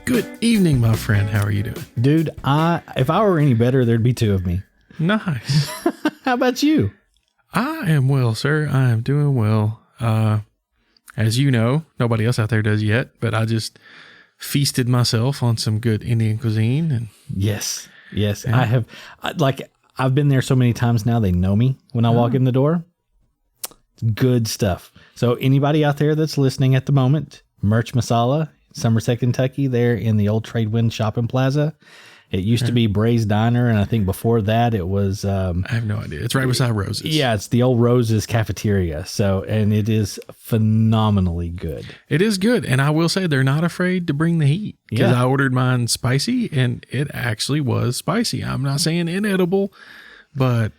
Good evening, my friend. How are you doing? Dude, if I were any better, there'd be two of me. Nice. How about you? I am well, sir. I am doing well. As you know, nobody else out there does yet, but I just feasted myself on some good Indian cuisine. And Yes. I have. I've been there so many times now, they know me when I walk in the door. Good stuff. So anybody out there that's listening at the moment, Merch Masala, Somerset, Kentucky, there in the old Tradewind Shopping Plaza. It used to be Bray's Diner, and I think before that it was... I have no idea. It's right beside Rose's. Yeah, it's the old Rose's Cafeteria. So, and it is phenomenally good. It is good, and I will say they're not afraid to bring the heat. Because Yeah. I ordered mine spicy, and it actually was spicy. I'm not saying inedible, but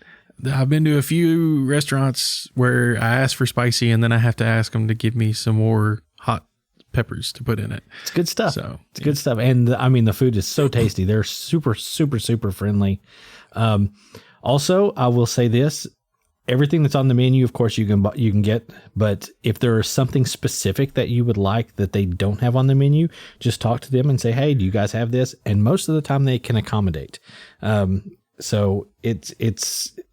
I've been to a few restaurants where I ask for spicy, and then I have to ask them to give me some more hot peppers to put in it. It's good stuff. So it's good stuff. And I mean, the food is so tasty. They're super, super, super friendly. Also, I will say this, everything that's on the menu, of course you can get, but if there is something specific that you would like that they don't have on the menu, just talk to them and say, hey, do you guys have this? And most of the time they can accommodate. So it's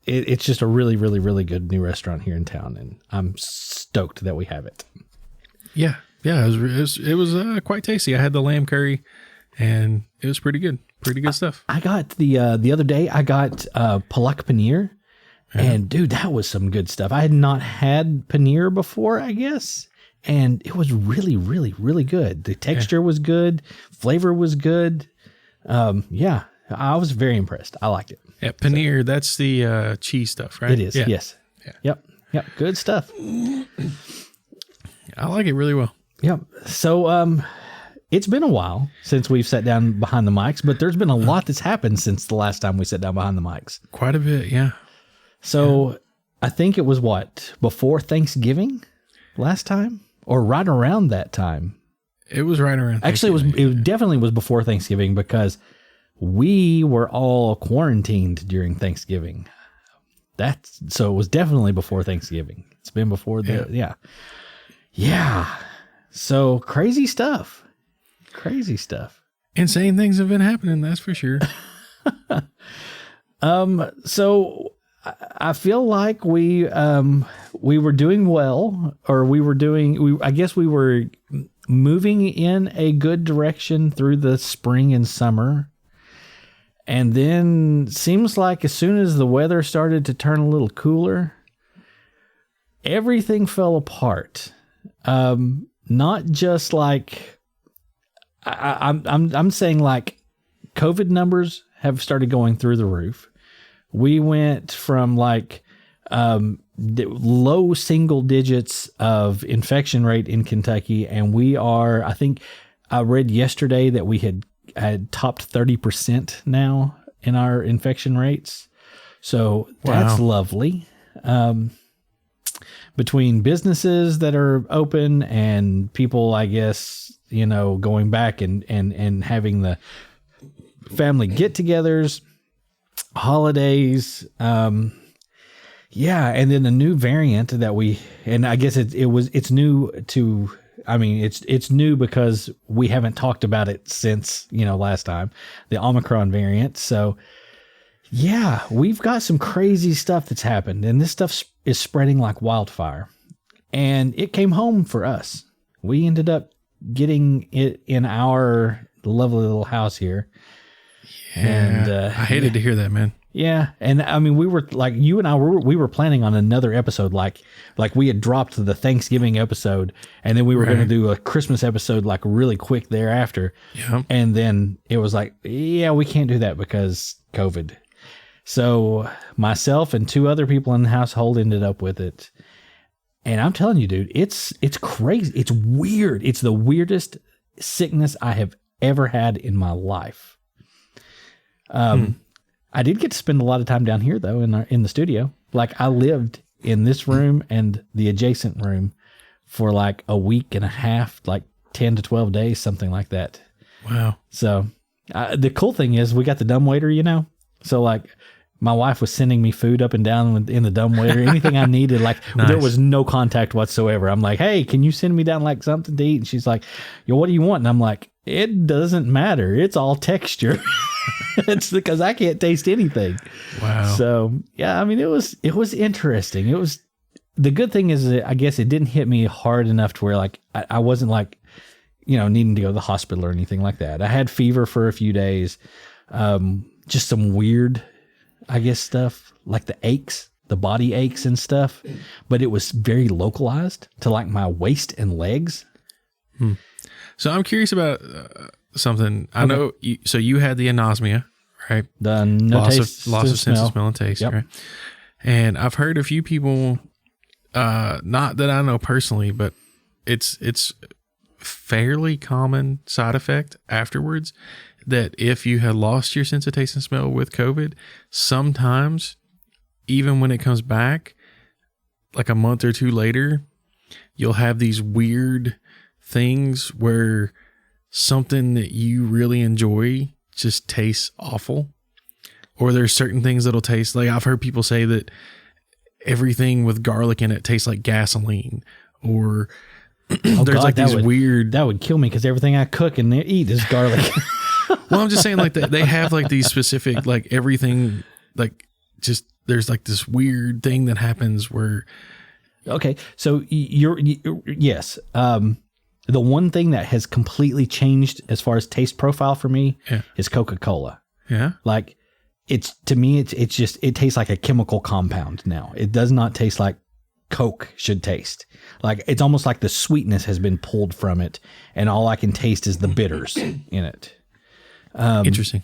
just a really, really, really good new restaurant here in town. And I'm stoked that we have it. Yeah. Yeah, it was quite tasty. I had the lamb curry, and it was pretty good. Pretty good stuff. I got the other day. I got palak paneer, and dude, that was some good stuff. I had not had paneer before, I guess, and it was really, really, really good. The texture was good, flavor was good. Yeah, I was very impressed. I liked it. Yeah, paneer. That's the cheese stuff, right? It is. Yeah. Yes. Yeah. Yep. Good stuff. I like it really well. Yep. So, it's been a while since we've sat down behind the mics, but there's been a lot that's happened since the last time we sat down behind the mics. Quite a bit, yeah. So I think it was before Thanksgiving last time, or right around that time? It was right around. Actually, it definitely was before Thanksgiving because we were all quarantined during Thanksgiving. So it was definitely before Thanksgiving. It's been before Yeah. So crazy stuff. Insane things have been happening, that's for sure. So I feel like we were doing well, or I guess we were moving in a good direction through the spring and summer. And then seems like as soon as the weather started to turn a little cooler, everything fell apart. Not just like I'm saying, like COVID numbers have started going through the roof. We went from like low single digits of infection rate in Kentucky, and we are, I think I read yesterday that we had topped 30% now in our infection rates. So that's lovely. Between businesses that are open and people, I guess, going back and having the family get-togethers, holidays, and then the new variant that and I guess it's new to, I mean, it's new because we haven't talked about it since, last time, the Omicron variant. So yeah, we've got some crazy stuff that's happened, and this stuff is spreading like wildfire. And it came home for us. We ended up getting it in our lovely little house here. Yeah, and I hated to hear that, man. Yeah, and I mean, we were like, you and I we were planning on another episode, like we had dropped the Thanksgiving episode, and then we were going to do a Christmas episode like really quick thereafter. Yeah, and then it was like, yeah, we can't do that because COVID. So myself and two other people in the household ended up with it. And I'm telling you, dude, it's crazy. It's weird. It's the weirdest sickness I have ever had in my life. I did get to spend a lot of time down here though, in the studio. Like I lived in this room and the adjacent room for like a week and a half, like 10 to 12 days, something like that. Wow. So the cool thing is we got the dumbwaiter, so like my wife was sending me food up and down in the dumbwaiter, anything I needed. Like Nice. There was no contact whatsoever. I'm like, hey, can you send me down like something to eat? And she's like, yo, what do you want? And I'm like, it doesn't matter. It's all texture. It's because I can't taste anything. Wow. So yeah, I mean, it was interesting. It was, the good thing is that I guess it didn't hit me hard enough to where like, I wasn't like, needing to go to the hospital or anything like that. I had fever for a few days. Just some weird, I guess, stuff like the aches, the body aches and stuff, but it was very localized to like my waist and legs. So I'm curious about something. I know. You had the anosmia, right? The loss of sense of smell and taste, Yep. right? And I've heard a few people, not that I know personally, but it's fairly common side effect afterwards, that if you had lost your sense of taste and smell with COVID, sometimes even when it comes back, like a month or two later, you'll have these weird things where something that you really enjoy just tastes awful. Or there's certain things that'll taste like, I've heard people say that everything with garlic in it tastes like gasoline, or there's like these weird. That would kill me because everything I cook and eat is garlic. Well, I'm just saying, like, they have like these specific, like everything, like just there's like this weird thing that happens where. Okay, so yes. The one thing that has completely changed as far as taste profile for me is Coca-Cola. Yeah, like to me it's just, it tastes like a chemical compound now. It does not taste like Coke should taste. Like it's almost like the sweetness has been pulled from it, and all I can taste is the bitters in it. Interesting.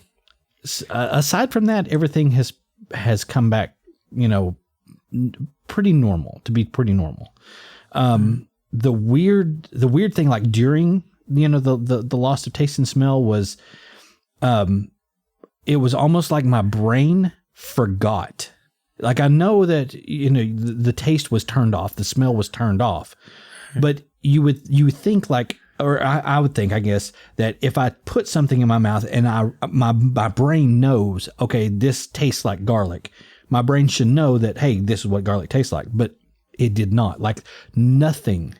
Aside from that, everything has come back, pretty normal. The weird thing, like during the loss of taste and smell was, it was almost like my brain forgot. Like I know that the taste was turned off, the smell was turned off, but you would think like, or I would think, I guess, that if I put something in my mouth and my brain knows, okay, this tastes like garlic, my brain should know that, hey, this is what garlic tastes like, but it did not. Like nothing.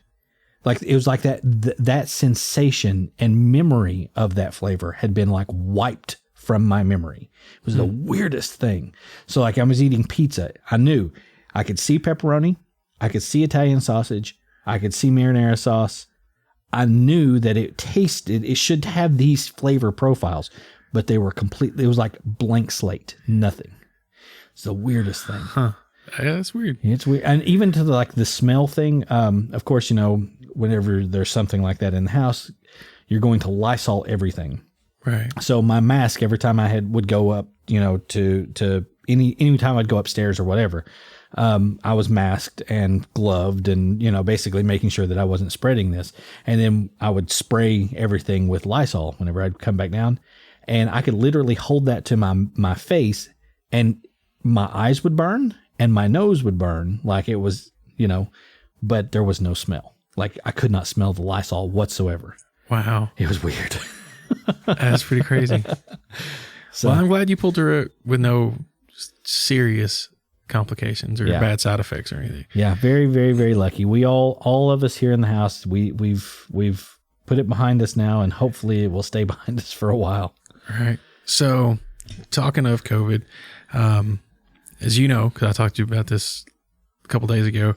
Like it was like that sensation and memory of that flavor had been like wiped from my memory. It was the weirdest thing. So like I was eating pizza. I knew I could see pepperoni. I could see Italian sausage. I could see marinara sauce. I knew that it should have these flavor profiles, but they were completely, it was like blank slate, nothing. It's the weirdest thing. Huh. Yeah, that's weird. It's weird. And even to the smell thing, of course, whenever there's something like that in the house, you're going to Lysol everything. Right. So my mask, every time I would go up, to any time I'd go upstairs or whatever, I was masked and gloved and, basically making sure that I wasn't spreading this. And then I would spray everything with Lysol whenever I'd come back down, and I could literally hold that to my face, and my eyes would burn and my nose would burn like it was, but there was no smell. Like I could not smell the Lysol whatsoever. Wow. It was weird. That's pretty crazy. So, well, I'm glad you pulled through it with no serious complications or bad side effects or anything. Yeah, very, very, very lucky. We all of us here in the house, we've put it behind us now, and hopefully it will stay behind us for a while. All right. So, talking of COVID, as you know, because I talked to you about this a couple days ago,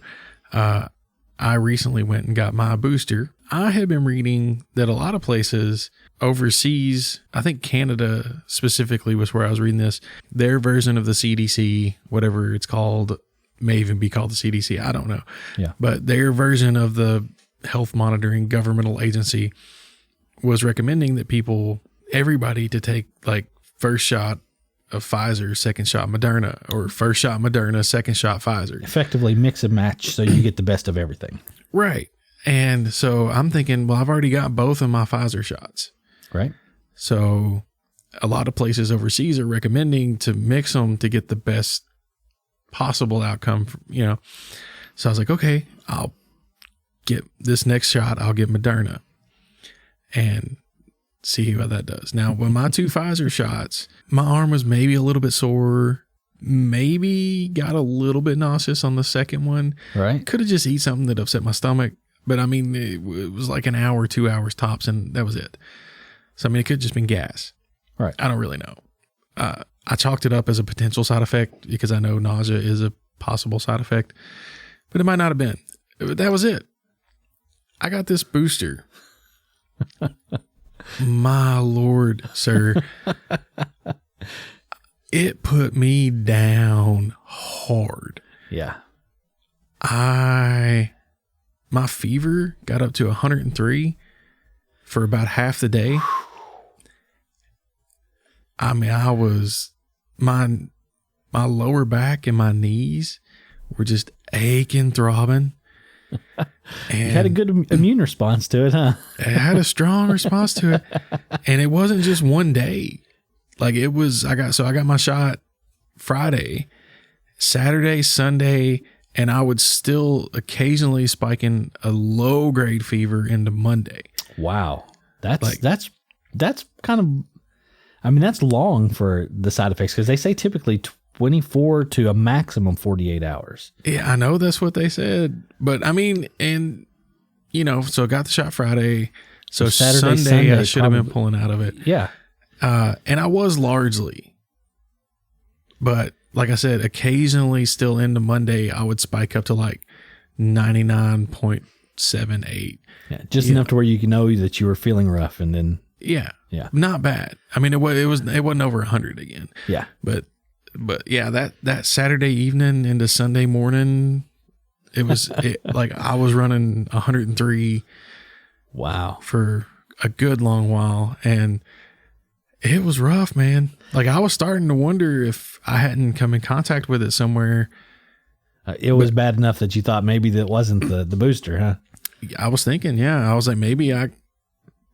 I recently went and got my booster. I have been reading that a lot of places overseas, I think Canada specifically was where I was reading this, their version of the CDC, whatever it's called, may even be called the CDC. I don't know. Yeah. But their version of the health monitoring governmental agency was recommending that everybody to take like first shot of Pfizer, second shot Moderna, or first shot Moderna, second shot Pfizer. Effectively mix and match so you get the best of everything. Right. And so I'm thinking, well, I've already got both of my Pfizer shots. Right. So a lot of places overseas are recommending to mix them to get the best possible outcome, So I was like, okay, I'll get this next shot. I'll get Moderna and see how that does. Now, when my 2 Pfizer shots, my arm was maybe a little bit sore, maybe got a little bit nauseous on the second one. Right. Could have just eaten something that upset my stomach. But I mean, it was like an hour, 2 hours tops, and that was it. So, I mean, it could have just been gas. Right. I don't really know. I chalked it up as a potential side effect because I know nausea is a possible side effect, but it might not have been. That was it. I got this booster. My Lord, sir. It put me down hard. Yeah. My fever got up to 103 for about half the day. I mean, my lower back and my knees were just aching, throbbing. And you had a good immune response to it, huh? I had a strong response to it. And it wasn't just one day. Like it was, I got my shot Friday, Saturday, Sunday, and I would still occasionally spike in a low grade fever into Monday. Wow. That's kind of, I mean, that's long for the side effects because they say typically 24 to a maximum 48 hours. Yeah, I know that's what they said. But I mean, and you know, so I got the shot Friday. So Saturday, Sunday I should have been pulling out of it. Yeah. And I was largely, but like I said, occasionally still into Monday, I would spike up to like 99.78. Yeah, just enough to where you can know that you were feeling rough, and then yeah, not bad. I mean, it wasn't over 100 again. Yeah, but yeah, that Saturday evening into Sunday morning, it was like I was running 103. Wow, for a good long while, and it was rough, man. Like I was starting to wonder if I hadn't come in contact with it somewhere. It was bad enough that you thought maybe that wasn't the booster, huh? I was thinking, yeah. I was like, maybe I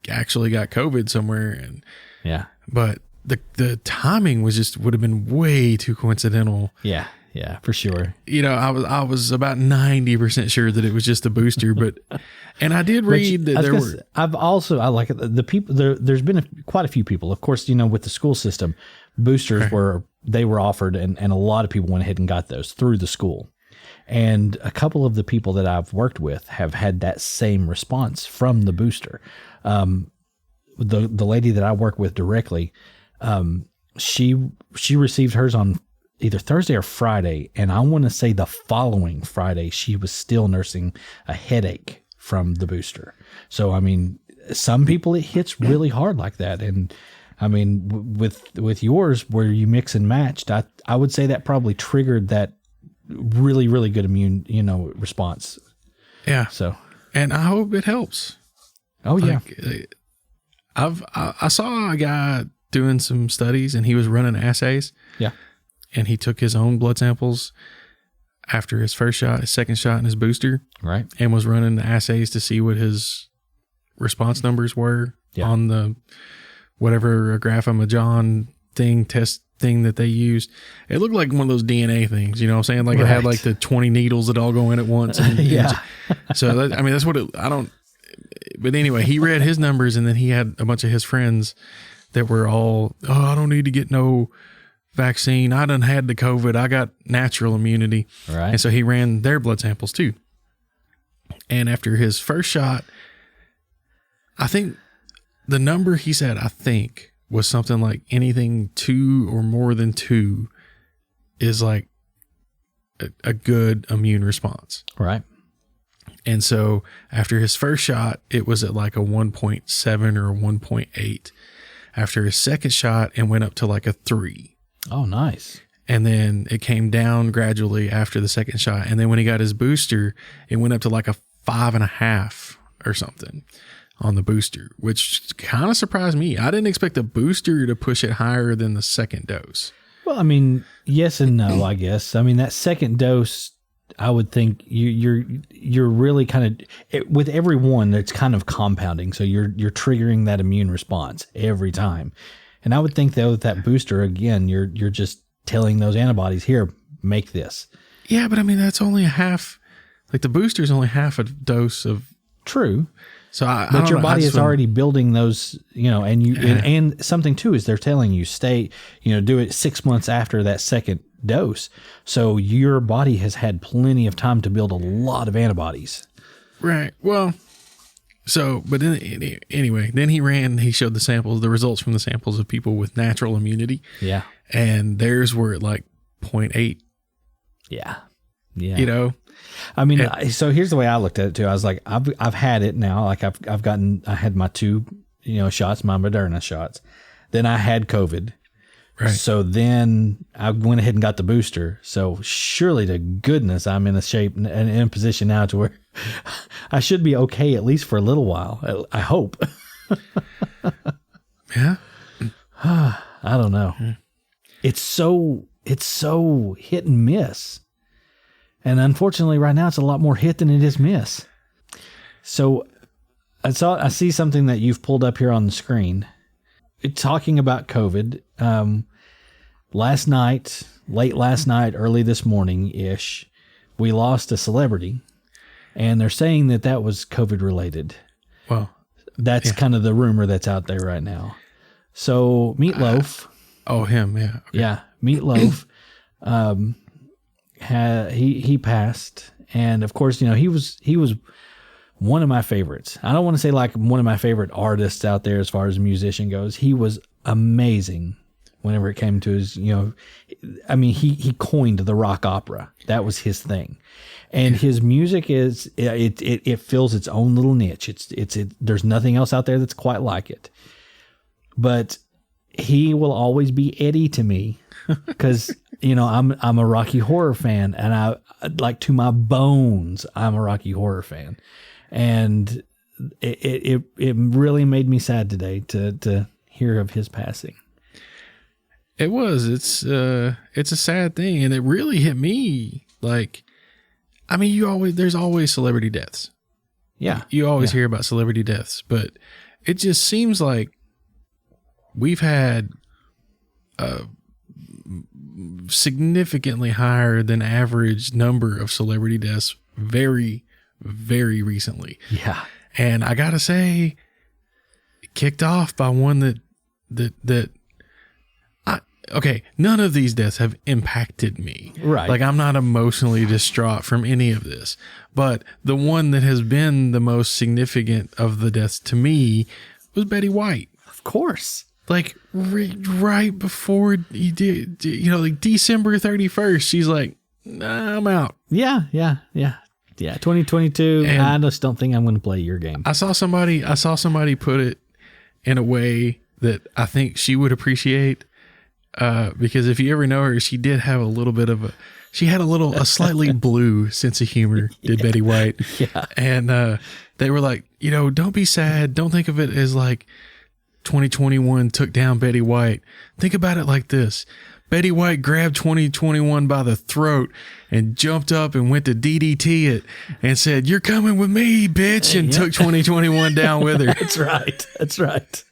actually got COVID somewhere, and yeah. But the timing would have been way too coincidental. Yeah, for sure. You know, I was about 90% sure that it was just a booster, but and I did read that there were. I like the people. There's been quite a few people, of course. You know, with the school system, boosters were offered, and a lot of people went ahead and got those through the school. And a couple of the people that I've worked with have had that same response from the booster. The lady that I work with directly, she received hers on either Thursday or Friday, and I want to say the following Friday she was still nursing a headache from the booster. So I mean, some people it hits really hard like that, and I mean with yours where you mix and matched, I would say that probably triggered that really, really good immune, response. Yeah. So, and I hope it helps. Oh yeah. I saw a guy doing some studies, and he was running assays. Yeah. And he took his own blood samples after his first shot, his second shot, and his booster. Right. And was running the assays to see what his response numbers were on the whatever Graphomajon test thing that they used. It looked like one of those DNA things, you know what I'm saying? Like it had like the 20 needles that all go in at once. And, so that's what but anyway, he read his numbers, and then he had a bunch of his friends that were all, I don't need to get no vaccine. I done had the COVID. I got natural immunity. Right. And so he ran their blood samples too. And after his first shot, I think the number he said, was something like anything 2 or more than 2 is like a good immune response. Right. And so after his first shot, it was at like a 1.7 or a 1.8. After his second shot, it went up to like a 3. Oh, nice. And then it came down gradually after the second shot. And then when he got his booster, it went up to like a 5.5 or something on the booster, which kind of surprised me. I didn't expect the booster to push it higher than the second dose. Well, I mean, yes and no, I guess. I mean, that second dose, I would think you're really kind of with every one that's kind of compounding. So you're triggering that immune response every time. And I would think though that booster, again, you're just telling those antibodies, here, make this. Yeah, but I mean, that's only a half. Like the booster is only half a dose of. True. So but your body is already building those, and something too is they're telling you do it 6 months after that second dose. So your body has had plenty of time to build a lot of antibodies. Right. Well, So, but then, anyway, then he showed the results from the samples of people with natural immunity. Yeah. And theirs were at like 0.8. Yeah. Yeah. You know, I mean, so here's the way I looked at it too. I was like, I've had it now. Like I had my 2, shots, my Moderna shots. Then I had COVID. right. So then I went ahead and got the booster. So surely to goodness, I'm in a shape and in a position now to where I should be okay, at least for a little while. I hope. Yeah. I don't know. It's so hit and miss. And unfortunately right now it's a lot more hit than it is miss. So I see something that you've pulled up here on the screen. It's talking about COVID. Late last night, early this morning-ish, we lost a celebrity. And they're saying that was COVID related. Well, that's kind of the rumor that's out there right now. So Meatloaf. him. Yeah. Okay. Yeah. Meatloaf. He passed. And of course, he was one of my favorites. I don't want to say like one of my favorite artists out there as far as a musician goes. He was amazing whenever it came to his, he coined the rock opera. That was his thing. And his music it fills its own little niche. There's nothing else out there that's quite like it. But he will always be Eddie to me because, I'm a Rocky Horror fan, and I like to my bones, I'm a Rocky Horror fan. And it really made me sad today to hear of his passing. It was. It's a sad thing, and it really hit me. Like, I mean, there's always celebrity deaths. Yeah, you always hear about celebrity deaths, but it just seems like we've had a significantly higher than average number of celebrity deaths very, very recently. Yeah, and I gotta say, kicked off by one that. Okay, none of these deaths have impacted me. Right. Like, I'm not emotionally distraught from any of this. But the one that has been the most significant of the deaths to me was Betty White. Of course. Like, right before he did, like December 31st, she's like, nah, I'm out. Yeah. 2022, and I just don't think I'm going to play your game. I saw somebody put it in a way that I think she would appreciate. Because if you ever know her, she did have a slightly blue sense of humor, did Betty White. Yeah. And they were like, don't be sad. Don't think of it as like 2021 took down Betty White. Think about it like this. Betty White grabbed 2021 by the throat and jumped up and went to DDT it and said, "You're coming with me, bitch," and took 2021 down with her. That's right.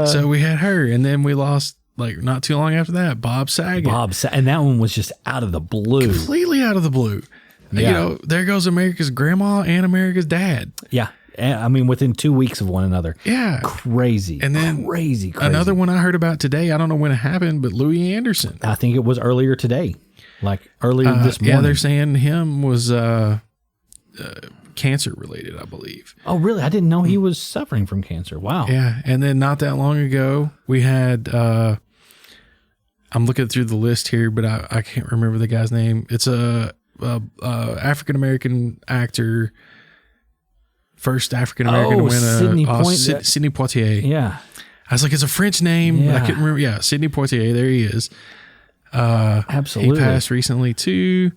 So we had her, and then we lost, like, not too long after that, Bob Saget. And that one was just out of the blue. Completely out of the blue. Yeah. There goes America's grandma and America's dad. Yeah. I mean, within 2 weeks of one another. Yeah. Crazy. And then crazy. Another one I heard about today, I don't know when it happened, but Louis Anderson. I think it was earlier today. Like earlier this morning. Yeah, they're saying him was cancer related, I believe. Oh, really? I didn't know he was suffering from cancer. Wow. Yeah. And then not that long ago, we had, I'm looking through the list here, but I can't remember the guy's name. It's a African-American actor, first African-American to win Sidney Poitier. Yeah. I was like, it's a French name. Yeah. I couldn't remember. Yeah. Sidney Poitier. There he is. Absolutely. He passed recently too.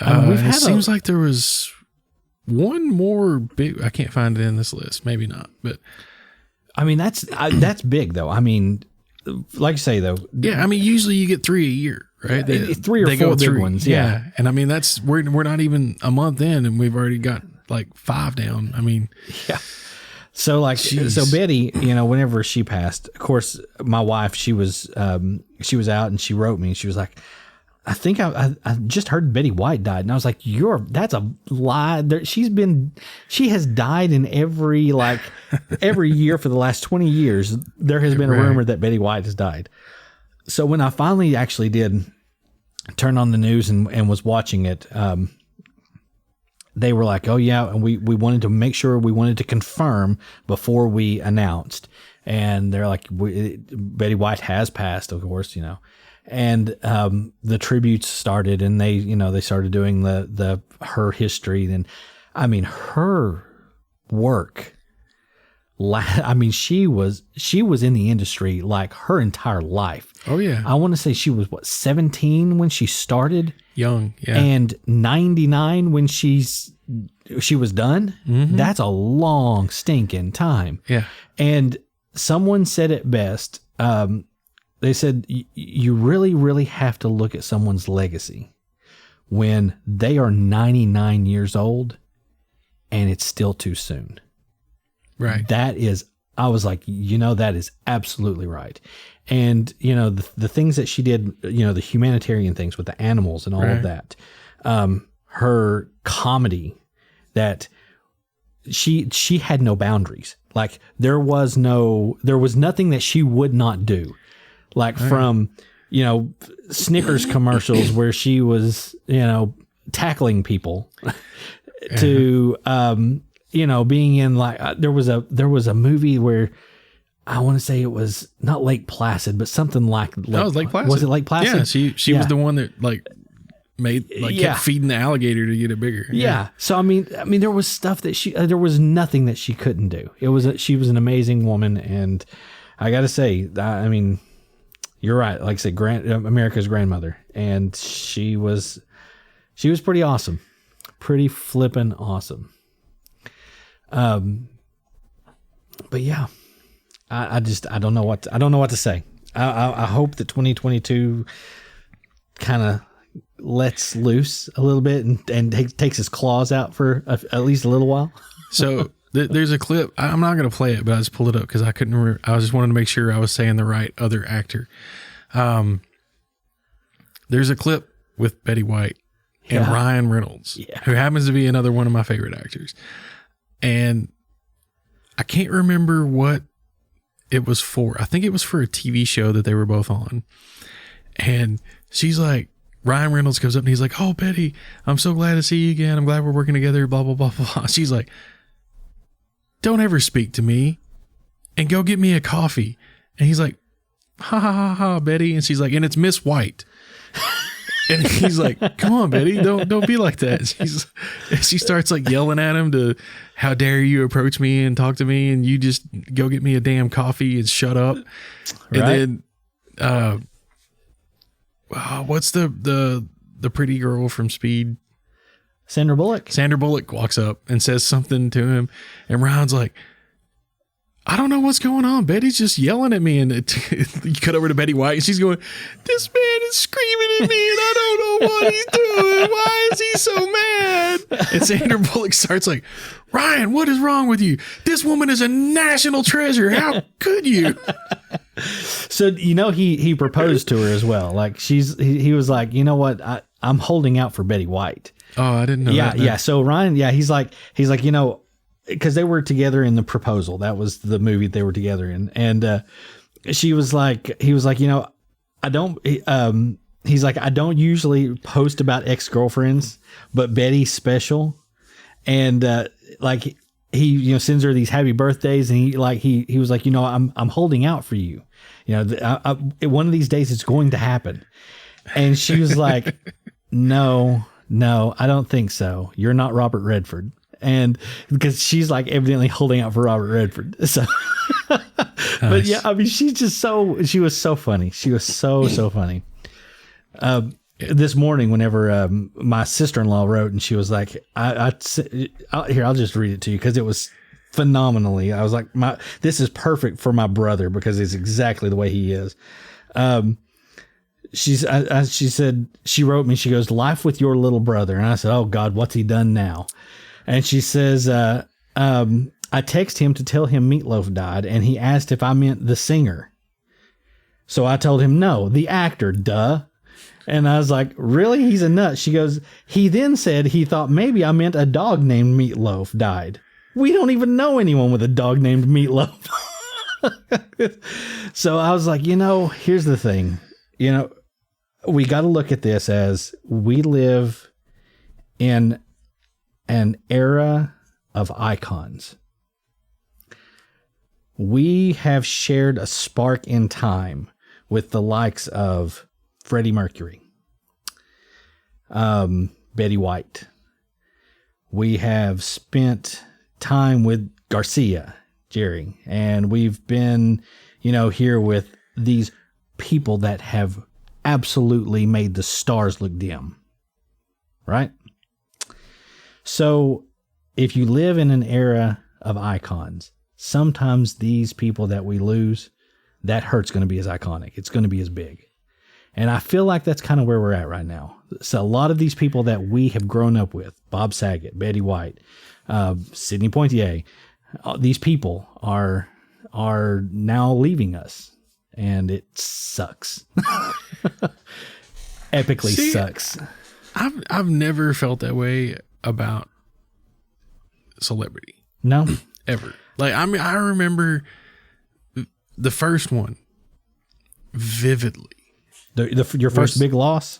It seems like there was one more big. I can't find it in this list. Maybe not, but I mean that's big though. I mean, like you say though. Yeah, I mean usually you get 3 a year, right? Three or four big ones. Yeah, and I mean we're not even a month in, and we've already got like 5 down. I mean, yeah. So Betty, whenever she passed, of course, my wife, she was out and she wrote me and she was like, I think I just heard Betty White died. And I was like, that's a lie. She has died in every year for the last 20 years. There has been a rumor that Betty White has died. So when I finally actually did turn on the news and was watching it, they were like, oh yeah, and we wanted to make sure, we wanted to confirm before we announced. And they're like, Betty White has passed, of course, and the tributes started, and they started doing her history. And I mean, her work, I mean, she was in the industry like her entire life. Oh yeah. I want to say she was 17 when she started, young, yeah, and 99 when she was done. Mm-hmm. That's a long stinking time. Yeah. And someone said it best. They said you really, really have to look at someone's legacy when they are 99 years old and it's still too soon. Right. I was like, that is absolutely right. And, the things that she did, the humanitarian things with the animals and all of that, her comedy, that she had no boundaries. Like there was nothing that she would not do. Like from, Snickers commercials where she was, tackling people to, being in like, there was a movie where I want to say it was not Lake Placid, but something like that was Lake Placid. Was it Lake Placid? Yeah. She was the one that kept feeding the alligator to get it bigger. Yeah. So, I mean, there was stuff that there was nothing that she couldn't do. She was an amazing woman. And I got to say, I mean, you're right. Like I said, America's grandmother. And she was pretty awesome. Pretty flippin' awesome. But yeah, I don't know what to say. I hope that 2022 kind of lets loose a little bit and takes his claws out for at least a little while. So there's a clip. I'm not going to play it, but I just pulled it up because I couldn't remember. I just wanted to make sure I was saying the right other actor. There's a clip with Betty White and Ryan Reynolds, who happens to be another one of my favorite actors. And I can't remember what it was for. I think it was for a TV show that they were both on. And she's like, Ryan Reynolds comes up and he's like, oh, Betty, I'm so glad to see you again. I'm glad we're working together, blah, blah, blah, blah. She's like, don't ever speak to me and go get me a coffee. And he's like, ha, ha, ha, ha, Betty. And she's like, and it's Miss White. And he's like, come on, Betty, don't be like that. She starts like yelling at him to, how dare you approach me and talk to me, and you just go get me a damn coffee and shut up. Right. And then, what's the pretty girl from Speed? Sandra Bullock. Sandra Bullock walks up and says something to him, and Ryan's like, I don't know what's going on. Betty's just yelling at me. And you cut over to Betty White and she's going, this man is screaming at me and I don't know what he's doing. Why is he so mad? And Sandra Bullock starts like, Ryan, what is wrong with you? This woman is a national treasure. How could you? So, he proposed to her as well. Like he was like, you know what? I'm holding out for Betty White. Oh, I didn't know that. Yeah. So Ryan, he's like, because they were together in The Proposal. That was the movie they were together in. And he was like, he's like, I don't usually post about ex-girlfriends, but Betty's special. And he sends her these happy birthdays, and he was like, I'm holding out for you. One of these days it's going to happen. And she was like, no, I don't think so. You're not Robert Redford. And because she's like evidently holding out for Robert Redford. So, but yeah, I mean, she was so funny. She was so funny. This morning, whenever my sister-in-law wrote, and she was like, here, I'll just read it to you because it was phenomenally. I was like, this is perfect for my brother because it's exactly the way he is. She said, she wrote me, she goes, life with your little brother. And I said, oh God, what's he done now? And she says, I text him to tell him Meatloaf died, and he asked if I meant the singer. So I told him, no, the actor, duh. And I was like, really? He's a nut. She goes, he then said he thought maybe I meant a dog named Meatloaf died. We don't even know anyone with a dog named Meatloaf. So I was like, here's the thing. We got to look at this as we live in an era of icons. We have shared a spark in time with the likes of Freddie Mercury, Betty White. We have spent time with Garcia, Jerry, and we've been, here with these people that have absolutely made the stars look dim, right? So if you live in an era of icons, sometimes these people that we lose, that hurt's going to be as iconic. It's going to be as big. And I feel like that's kind of where we're at right now. So a lot of these people that we have grown up with, Bob Saget, Betty White, Sidney Poitier, these people are now leaving us, and it sucks. Epically sucks. I've never felt that way about celebrity. No, ever. Like, I mean, I remember the first one vividly. Your first big loss?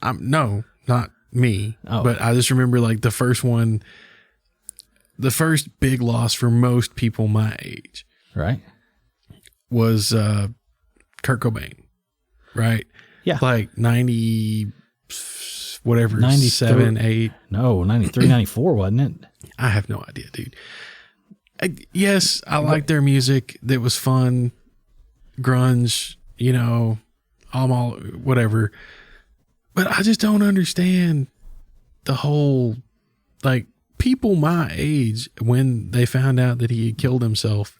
No, not me. Oh. But I just remember like the first one, the first big loss for most people my age. Right. Was Kurt Cobain. Right? Yeah. Like 90, whatever, 97, 8. No, 93, 94, wasn't it? I have no idea, dude. Yes, I like their music. That was fun. Grunge, all whatever. But I just don't understand the whole, like, people my age, when they found out that he had killed himself,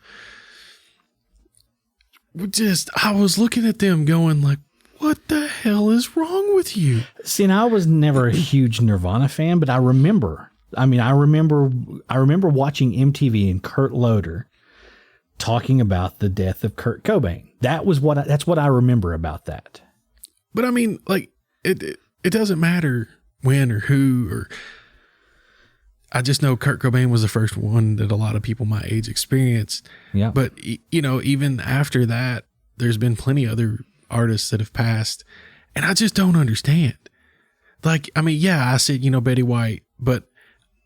I was looking at them going like, what the hell is wrong with you? See, and I was never a huge Nirvana fan, but I remember watching MTV and Kurt Loder talking about the death of Kurt Cobain. That's what I remember about that. But I mean, like, it doesn't matter when or who, or I just know Kurt Cobain was the first one that a lot of people my age experienced. Yeah. But even after that, there's been plenty of other artists that have passed, and I just don't understand. Like, I mean, yeah, I said, Betty White, but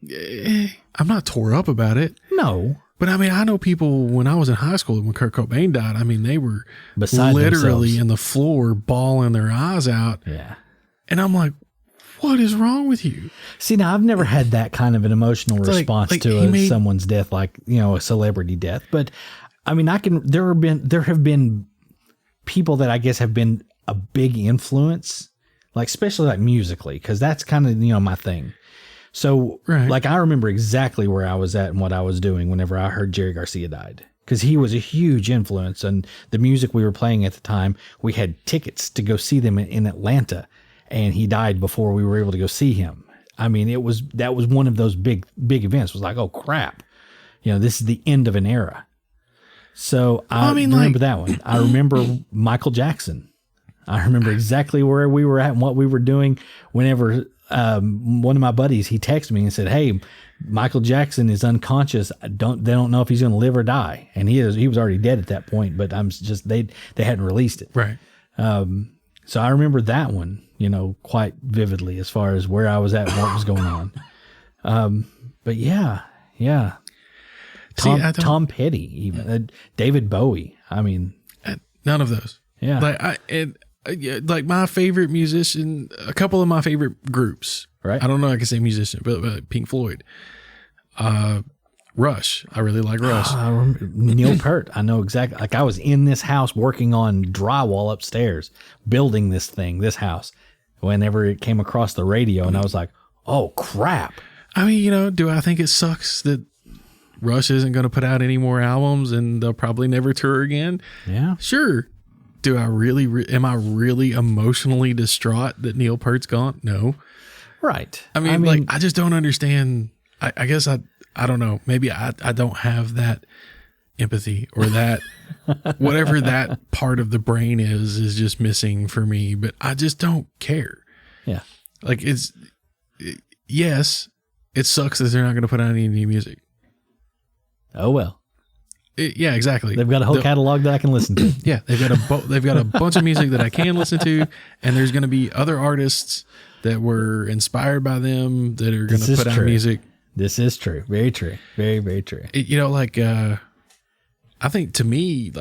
I'm not tore up about it. No. But I mean, I know people when I was in high school, when Kurt Cobain died, I mean, they were beside literally themselves. in the floor bawling their eyes out. Yeah. And I'm like, what is wrong with you? See, now I've never had that kind of an emotional response to someone's death, like, a celebrity death. But I mean, there have been people that I guess have been a big influence, like, especially like musically, because that's kind of, my thing. So, right. Like, I remember exactly where I was at and what I was doing whenever I heard Jerry Garcia died, because he was a huge influence. And the music we were playing at the time, we had tickets to go see them in Atlanta, and he died before we were able to go see him. I mean, that was one of those big events. It was like, oh crap, this is the end of an era. So I remember that one. I remember Michael Jackson. I remember exactly where we were at and what we were doing whenever one of my buddies, he texted me and said, hey, Michael Jackson is unconscious. They don't know if he's going to live or die. And he was already dead at that point, but they hadn't released it. Right. So I remember that one, quite vividly as far as where I was at and what was going on. But yeah. Tom Petty, even David Bowie. I mean, none of those. Yeah. Like my favorite musician, a couple of my favorite groups. Right. I don't know. I can say musician, but Pink Floyd, Rush. I really like Rush. Neil Peart. I know exactly. Like, I was in this house working on drywall upstairs, building this house, whenever it came across the radio, and I was like, oh crap. I mean, do I think it sucks that Rush isn't going to put out any more albums and they'll probably never tour again? Yeah. Sure. Do I really, am I really emotionally distraught that Neil Peart's gone? No. Right. I mean, like, I just don't understand. I guess I don't know. Maybe I don't have that empathy, or that whatever that part of the brain is just missing for me, but I just don't care. Yeah. Like, yes, it sucks that they're not going to put out any new music. Oh, well. Yeah, exactly. They've got a whole catalog that I can listen to. Yeah, they've got a bunch of music that I can listen to, and there's going to be other artists that were inspired by them that are going to put out music. This is true. Very true. Very, very true. I think to me,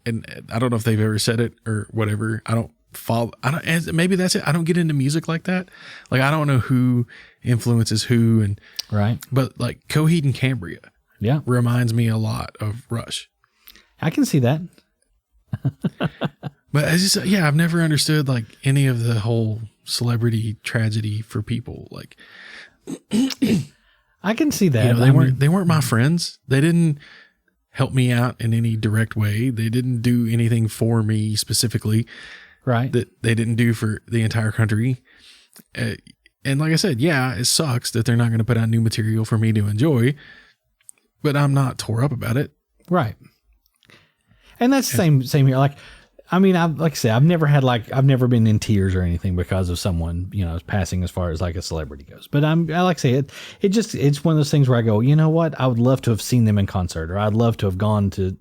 and I don't know if they've ever said it or whatever. And maybe that's it. I don't get into music like that. Like, I don't know who influences who, and right. But like Coheed and Cambria, reminds me a lot of Rush. I can see that. But it's just, I've never understood like any of the whole celebrity tragedy for people. Like, I can see that. They weren't my friends. They didn't help me out in any direct way. They didn't do anything for me specifically. Right. That they didn't do for the entire country. And like I said, it sucks that they're not going to put out new material for me to enjoy, but I'm not tore up about it. Right. And that's the same here. Like, I mean, I've never been in tears or anything because of someone, passing as far as like a celebrity goes. But it's one of those things where I go, you know what? I would love to have seen them in concert, or I'd love to have gone to,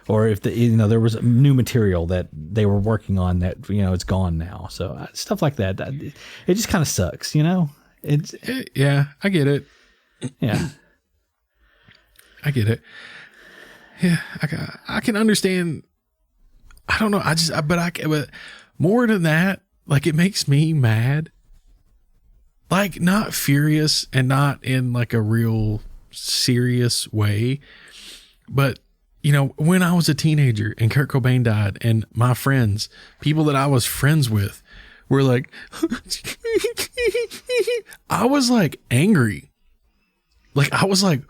or if there was new material that they were working on that, it's gone now. So stuff like that. It just kind of sucks, It's I get it. Yeah. I get it. Yeah. I can understand. I don't know. But more than that, like, it makes me mad. Like, not furious and not in like a real serious way. But, when I was a teenager and Kurt Cobain died, and my friends, people that I was friends with, were like, I was like angry. Like, I was like,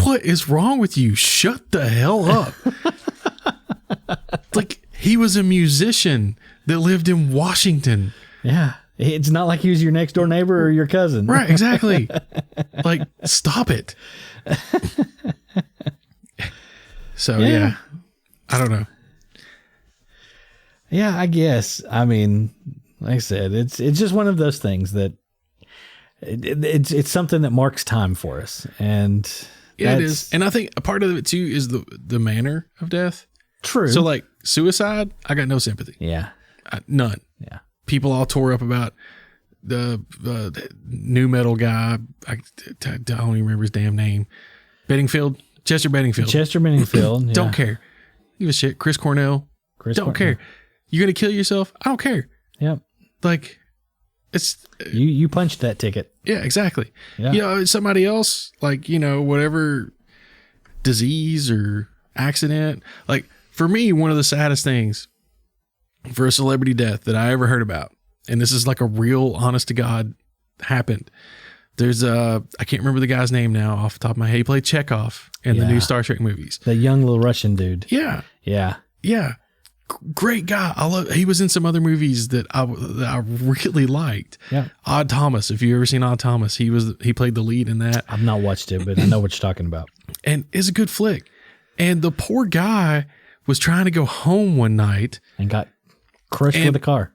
what is wrong with you? Shut the hell up. Like, he was a musician that lived in Washington. Yeah. It's not like he was your next door neighbor or your cousin. Right, exactly. Like, stop it. So, I don't know. Yeah, I guess. I mean, like I said, it's just one of those things that it's something that marks time for us. And it is. And I think a part of it too is the manner of death. True. So like suicide, I got no sympathy. Yeah. None. Yeah. People all tore up about the new metal guy. I don't even remember his damn name. Chester Benningfield. Yeah. Don't care. Give a shit. Chris Cornell. Don't care. You're going to kill yourself? I don't care. Yep. Like, it's... You punched that ticket. Yeah, exactly. Yeah. Somebody else, like, whatever disease or accident. Like, for me, one of the saddest things for a celebrity death that I ever heard about, and this is like a real honest to God happened. There's I can't remember the guy's name now off the top of my head. He played Chekhov in the new Star Trek movies. The young little Russian dude. Yeah. Yeah. Yeah. Great guy. He was in some other movies that I really liked. Yeah. Odd Thomas. If you ever seen Odd Thomas, he played the lead in that. I've not watched it, but I know what you're talking about. And it's a good flick. And the poor guy was trying to go home one night and got crushed with a car.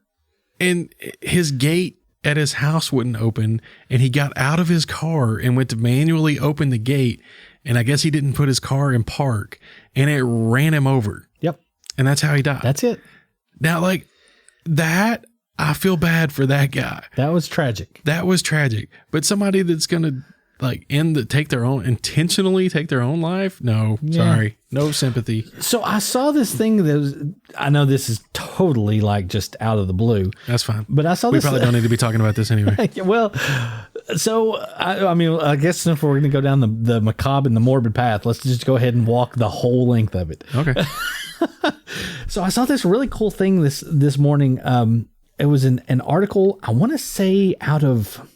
And his gate at his house wouldn't open, and he got out of his car and went to manually open the gate, and I guess he didn't put his car in park, and it ran him over. Yep. And that's how he died. That's it. Now, like, that, I feel bad for that guy. That was tragic. But somebody that's going to, like, intentionally take their own life? No, sorry. No sympathy. So I saw this thing I know this is totally like just out of the blue. That's fine. But I saw this. We probably don't need to be talking about this anyway. Well, so I mean, I guess if we're going to go down the macabre and the morbid path, let's just go ahead and walk the whole length of it. Okay. So I saw this really cool thing this morning. It was an article, I want to say out of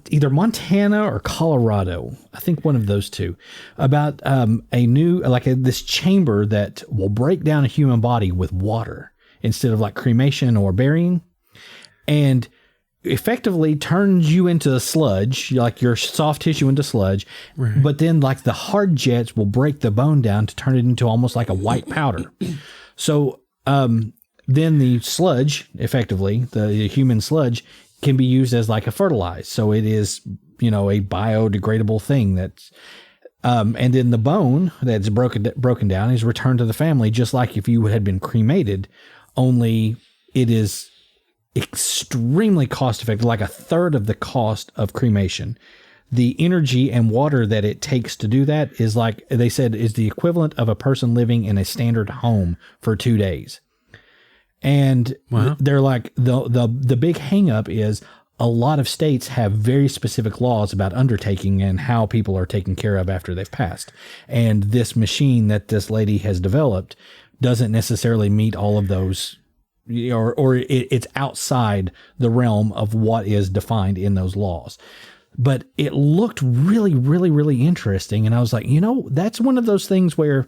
either Montana or Colorado, I think one of those two, about this chamber that will break down a human body with water instead of like cremation or burying, and effectively turns you into sludge, like your soft tissue into sludge. Right. But then like the hard jets will break the bone down to turn it into almost like a white powder. So then the sludge, effectively, the human sludge, can be used as like a fertilizer. So it is, a biodegradable thing And then the bone that's broken down is returned to the family, just like if you had been cremated, only it is extremely cost effective, like a third of the cost of cremation. The energy and water that it takes to do that is, like they said, is the equivalent of a person living in a standard home for 2 days. And they're like, the big hang up is a lot of states have very specific laws about undertaking and how people are taken care of after they've passed. And this machine that this lady has developed doesn't necessarily meet all of those, or it's outside the realm of what is defined in those laws. But it looked really, really, really interesting. And I was like, that's one of those things where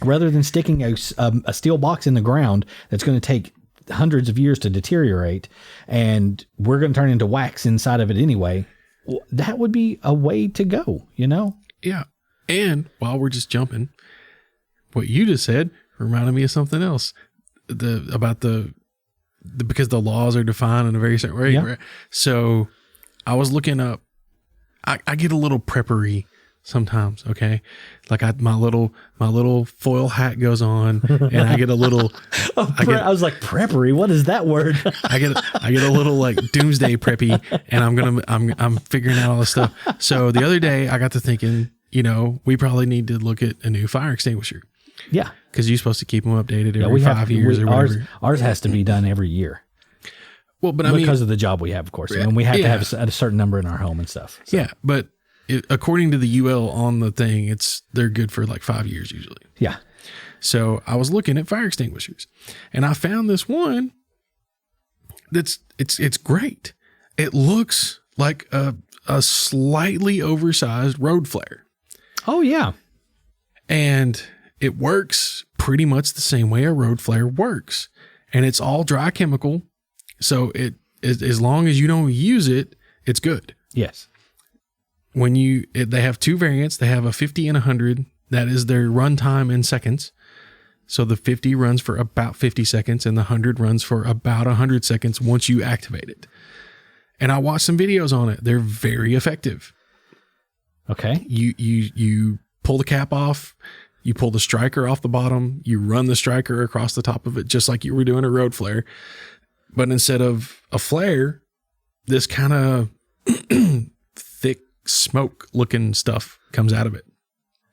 rather than sticking a steel box in the ground that's going to take hundreds of years to deteriorate and we're going to turn into wax inside of it anyway, that would be a way to go, Yeah. And while we're just jumping, what you just said reminded me of something else about because the laws are defined in a very certain way. Yeah. Right? So I was looking up, I get a little preppery sometimes. Okay. Like my little foil hat goes on and I get a little, I was like, preppery. What is that word? I get a little like doomsday preppy, and I'm figuring out all this stuff. So the other day I got to thinking, we probably need to look at a new fire extinguisher. Yeah. Cause you're supposed to keep them updated every 5 years or whatever. Ours has to be done every year. Well, but because of the job we have, of course, and we have to have a certain number in our home and stuff. So. Yeah. But according to the UL on the thing, they're good for like 5 years usually. Yeah. So I was looking at fire extinguishers and I found this one it's great. It looks like a slightly oversized road flare. Oh yeah. And it works pretty much the same way a road flare works. And it's all dry chemical. So as long as you don't use it, it's good. Yes. They have two variants. They have a 50 and 100. That is their runtime in seconds. So the 50 runs for about 50 seconds and the 100 runs for about 100 seconds once you activate it. And I watched some videos on it. They're very effective. Okay. You pull the cap off, you pull the striker off the bottom, you run the striker across the top of it, just like you were doing a road flare. But instead of a flare, this kind of thick smoke looking stuff comes out of it.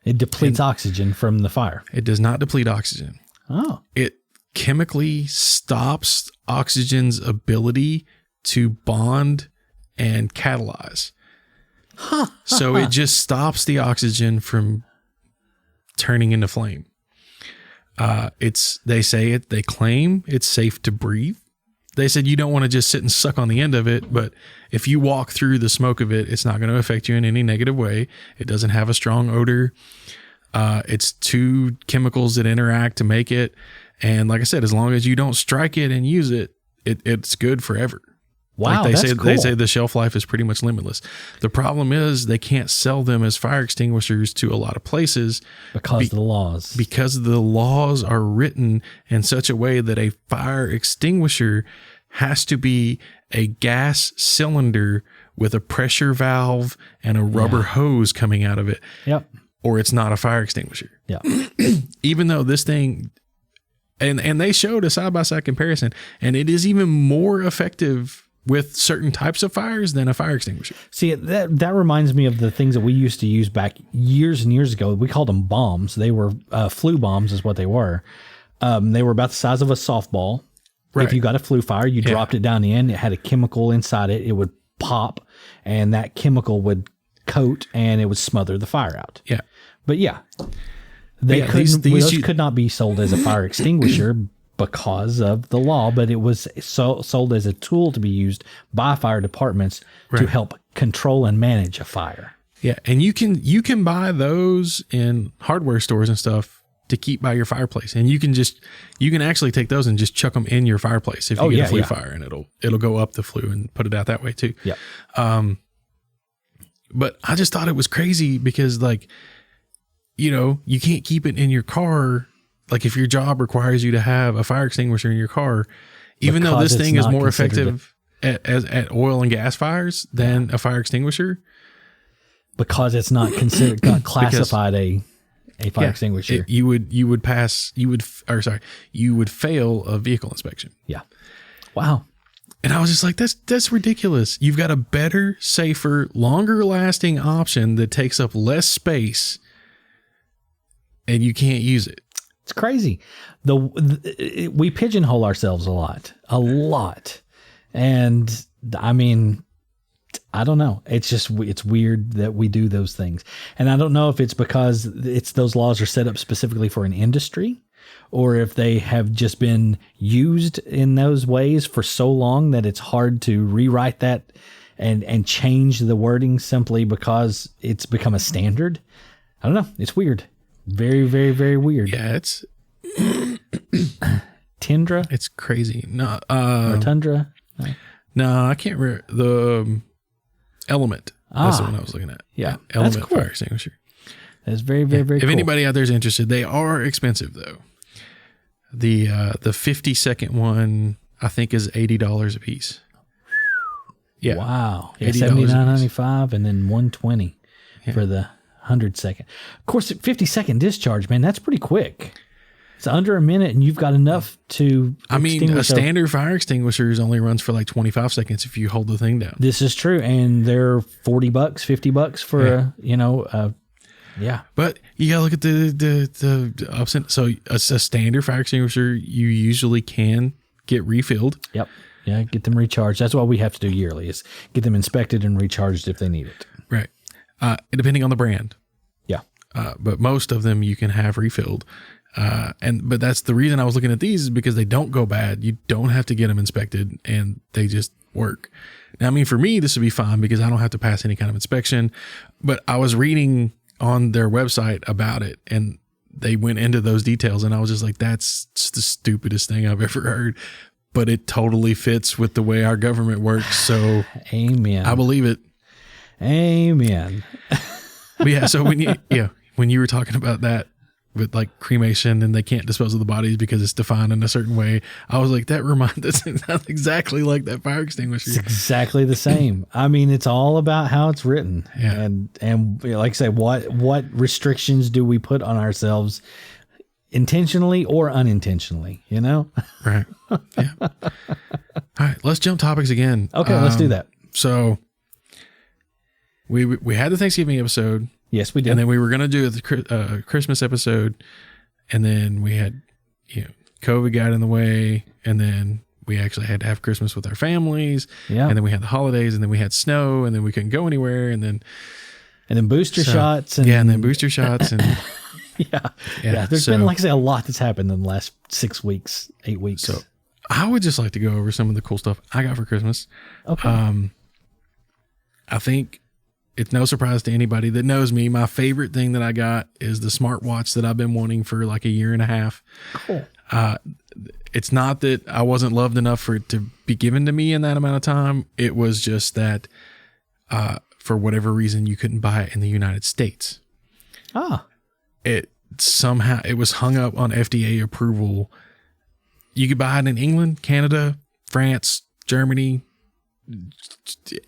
It depletes oxygen from the fire. It does not deplete oxygen. Oh. It chemically stops oxygen's ability to bond and catalyze. So it just stops the oxygen from turning into flame. They claim it's safe to breathe. They said you don't want to just sit and suck on the end of it, but if you walk through the smoke of it, it's not going to affect you in any negative way. It doesn't have a strong odor. It's two chemicals that interact to make it. And like I said, as long as you don't strike it and use it, it's good forever. Wow, like that's cool. They say the shelf life is pretty much limitless. The problem is they can't sell them as fire extinguishers to a lot of places because of the laws. Because the laws are written in such a way that a fire extinguisher has to be a gas cylinder with a pressure valve and a rubber hose coming out of it. Yep. Or it's not a fire extinguisher. Yeah. Even though this thing, and they showed a side-by-side comparison, and it is even more effective with certain types of fires than a fire extinguisher. See, that reminds me of the things that we used to use back years and years ago. We called them bombs. They were flue bombs is what they were. They were about the size of a softball. Right. If you got a flue fire, you dropped it down the end. It had a chemical inside it. It would pop, and that chemical would coat, and it would smother the fire out. Yeah. But those could not be sold as a fire extinguisher because of the law, but it was sold as a tool to be used by fire departments to help control and manage a fire. Yeah, and you can buy those in hardware stores and stuff to keep by your fireplace, and you can actually take those and just chuck them in your fireplace if you get a flue fire, and it'll go up the flue and put it out that way too. Yeah. But I just thought it was crazy because you can't keep it in your car. Like if your job requires you to have a fire extinguisher in your car, even though this thing is more effective at oil and gas fires than a fire extinguisher, because it's not considered not classified a fire extinguisher. You would fail a vehicle inspection. Yeah. Wow. And I was just like, that's ridiculous. You've got a better, safer, longer lasting option that takes up less space and you can't use it. It's crazy. We pigeonhole ourselves a lot. And I mean, I don't know. It's weird that we do those things. And I don't know if it's because those laws are set up specifically for an industry, or if they have just been used in those ways for so long that it's hard to rewrite that and change the wording simply because it's become a standard. I don't know. It's weird. Very, very, very weird. Yeah, it's Tundra. It's crazy. No, Or tundra. No, I can't remember the Element. That's the one I was looking at. Yeah, Element that's cool. fire extinguisher. That's very, very, very If cool. anybody out there is interested, they are expensive though. The 50-second one I think is $80 a piece. Yeah. Wow. Yeah, $80 $79.95 and then $120 for the 100-second. Of course, 50-second discharge, man, that's pretty quick. It's under a minute and you've got enough to I mean, a extinguish standard fire extinguisher only runs for like 25 seconds if you hold the thing down. This is true. And they're $40, $50 for, yeah. But you gotta look at the ups and so a standard fire extinguisher you usually can get refilled. Yep. Yeah, get them recharged. That's what we have to do yearly is get them inspected and recharged if they need it. Right. Depending on the brand. Yeah. But most of them you can have refilled. But that's the reason I was looking at these is because they don't go bad. You don't have to get them inspected and they just work. Now, I mean, for me, this would be fine because I don't have to pass any kind of inspection, but I was reading on their website about it and they went into those details and I was just like, that's the stupidest thing I've ever heard, but it totally fits with the way our government works. So amen. I believe it. Amen. But yeah. So when you were talking about that with like cremation and they can't dispose of the bodies because it's defined in a certain way, I was like, that's exactly like that fire extinguisher. It's exactly the same. I mean, it's all about how it's written. Yeah. And like I say, what restrictions do we put on ourselves intentionally or unintentionally, Right. Yeah. All right. Let's jump topics again. Okay, let's do that. So we had the Thanksgiving episode. Yes, we did. And then we were going to do the Christmas episode. And then we had, COVID got in the way. And then we actually had to have Christmas with our families. Yeah. And then we had the holidays and then we had snow and then we couldn't go anywhere. And then booster shots. And then booster shots. And yeah. There's been, like I say, a lot that's happened in the last 6 weeks, 8 weeks. So I would just like to go over some of the cool stuff I got for Christmas. Okay. I think it's no surprise to anybody that knows me. My favorite thing that I got is the smartwatch that I've been wanting for like a year and a half. Cool. It's not that I wasn't loved enough for it to be given to me in that amount of time. It was just that, for whatever reason, you couldn't buy it in the United States. It was hung up on FDA approval. You could buy it in England, Canada, France, Germany,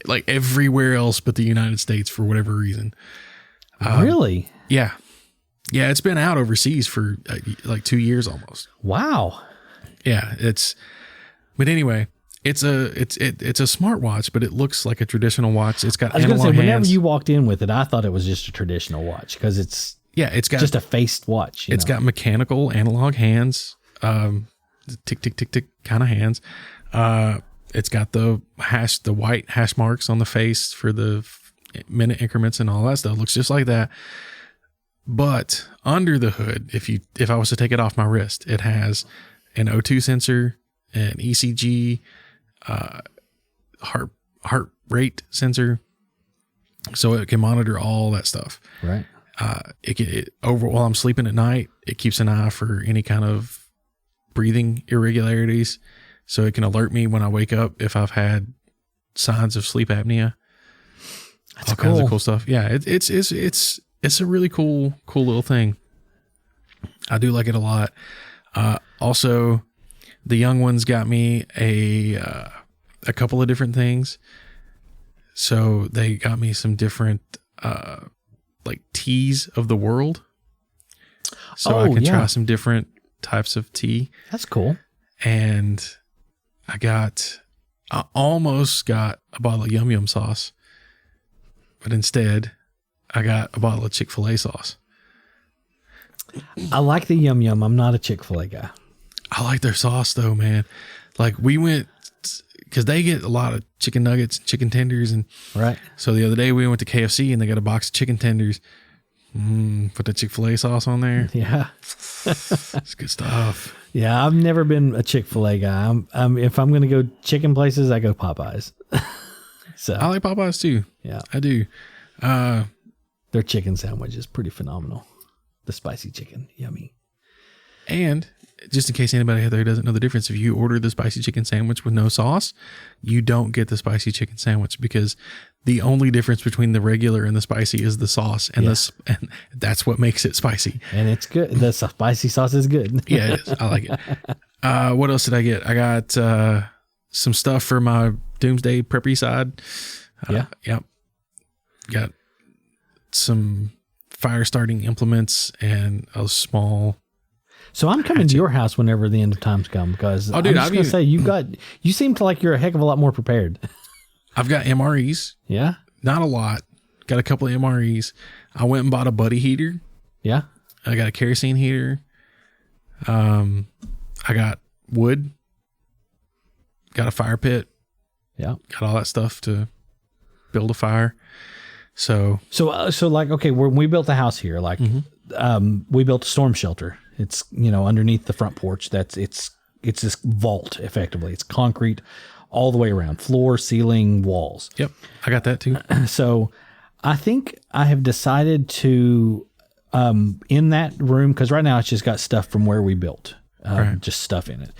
like everywhere else but the United States for whatever reason. Really? Yeah. Yeah. It's been out overseas for like 2 years almost. Wow. Yeah. But anyway, it's a smartwatch, but it looks like a traditional watch. It's got analog hands. Whenever you walked in with it, I thought it was just a traditional watch because it's got just a faced watch. It's got mechanical analog hands, tick, tick, tick, tick kind of hands. It's got the white hash marks on the face for the minute increments and all that stuff. It looks just like that. But under the hood, if I was to take it off my wrist, it has an O2 sensor, an ECG, heart rate sensor, so it can monitor all that stuff. Right. While I'm sleeping at night, it keeps an eye for any kind of breathing irregularities. So it can alert me when I wake up if I've had signs of sleep apnea. That's all kinds of cool stuff. Yeah, it's a really cool little thing. I do like it a lot. Also, the young ones got me a couple of different things. So they got me some different like teas of the world. So I can try some different types of tea. That's cool. And I almost got a bottle of Yum Yum sauce, but instead I got a bottle of Chick-fil-A sauce. I like the Yum Yum. I'm not a Chick-fil-A guy. I like their sauce though, man. Like we went, because they get a lot of chicken nuggets and chicken tenders. And right. So the other day we went to KFC and they got a box of chicken tenders. Put the Chick-fil-A sauce on there. Yeah. It's good stuff. Yeah, I've never been a Chick-fil-A guy. If I'm going to go chicken places, I go Popeyes. So I like Popeyes too. Yeah. I do. Their chicken sandwich is pretty phenomenal. The spicy chicken. Yummy. And just in case anybody out there doesn't know the difference, if you order the spicy chicken sandwich with no sauce, you don't get the spicy chicken sandwich, because the only difference between the regular and the spicy is the sauce, and and that's what makes it spicy. And it's good. The spicy sauce is good. Yeah, it is. I like it. What else did I get? I got some stuff for my doomsday preppy side. Yep. Got some fire starting implements and a small. So I'm coming to your house whenever the end of times come, because I'm just going to say you seem to like you're a heck of a lot more prepared. I've got MREs. Yeah. Not a lot. Got a couple of MREs. I went and bought a buddy heater. Yeah. I got a kerosene heater. I got wood. Got a fire pit. Yeah. Got all that stuff to build a fire. So like, okay, when we built the house here, like, we built a storm shelter. It's, underneath the front porch. It's this vault, effectively. It's concrete all the way around, floor, ceiling, walls. Yep. I got that too. So I think I have decided to, in that room, because right now it's just got stuff from where we built, just stuff in it.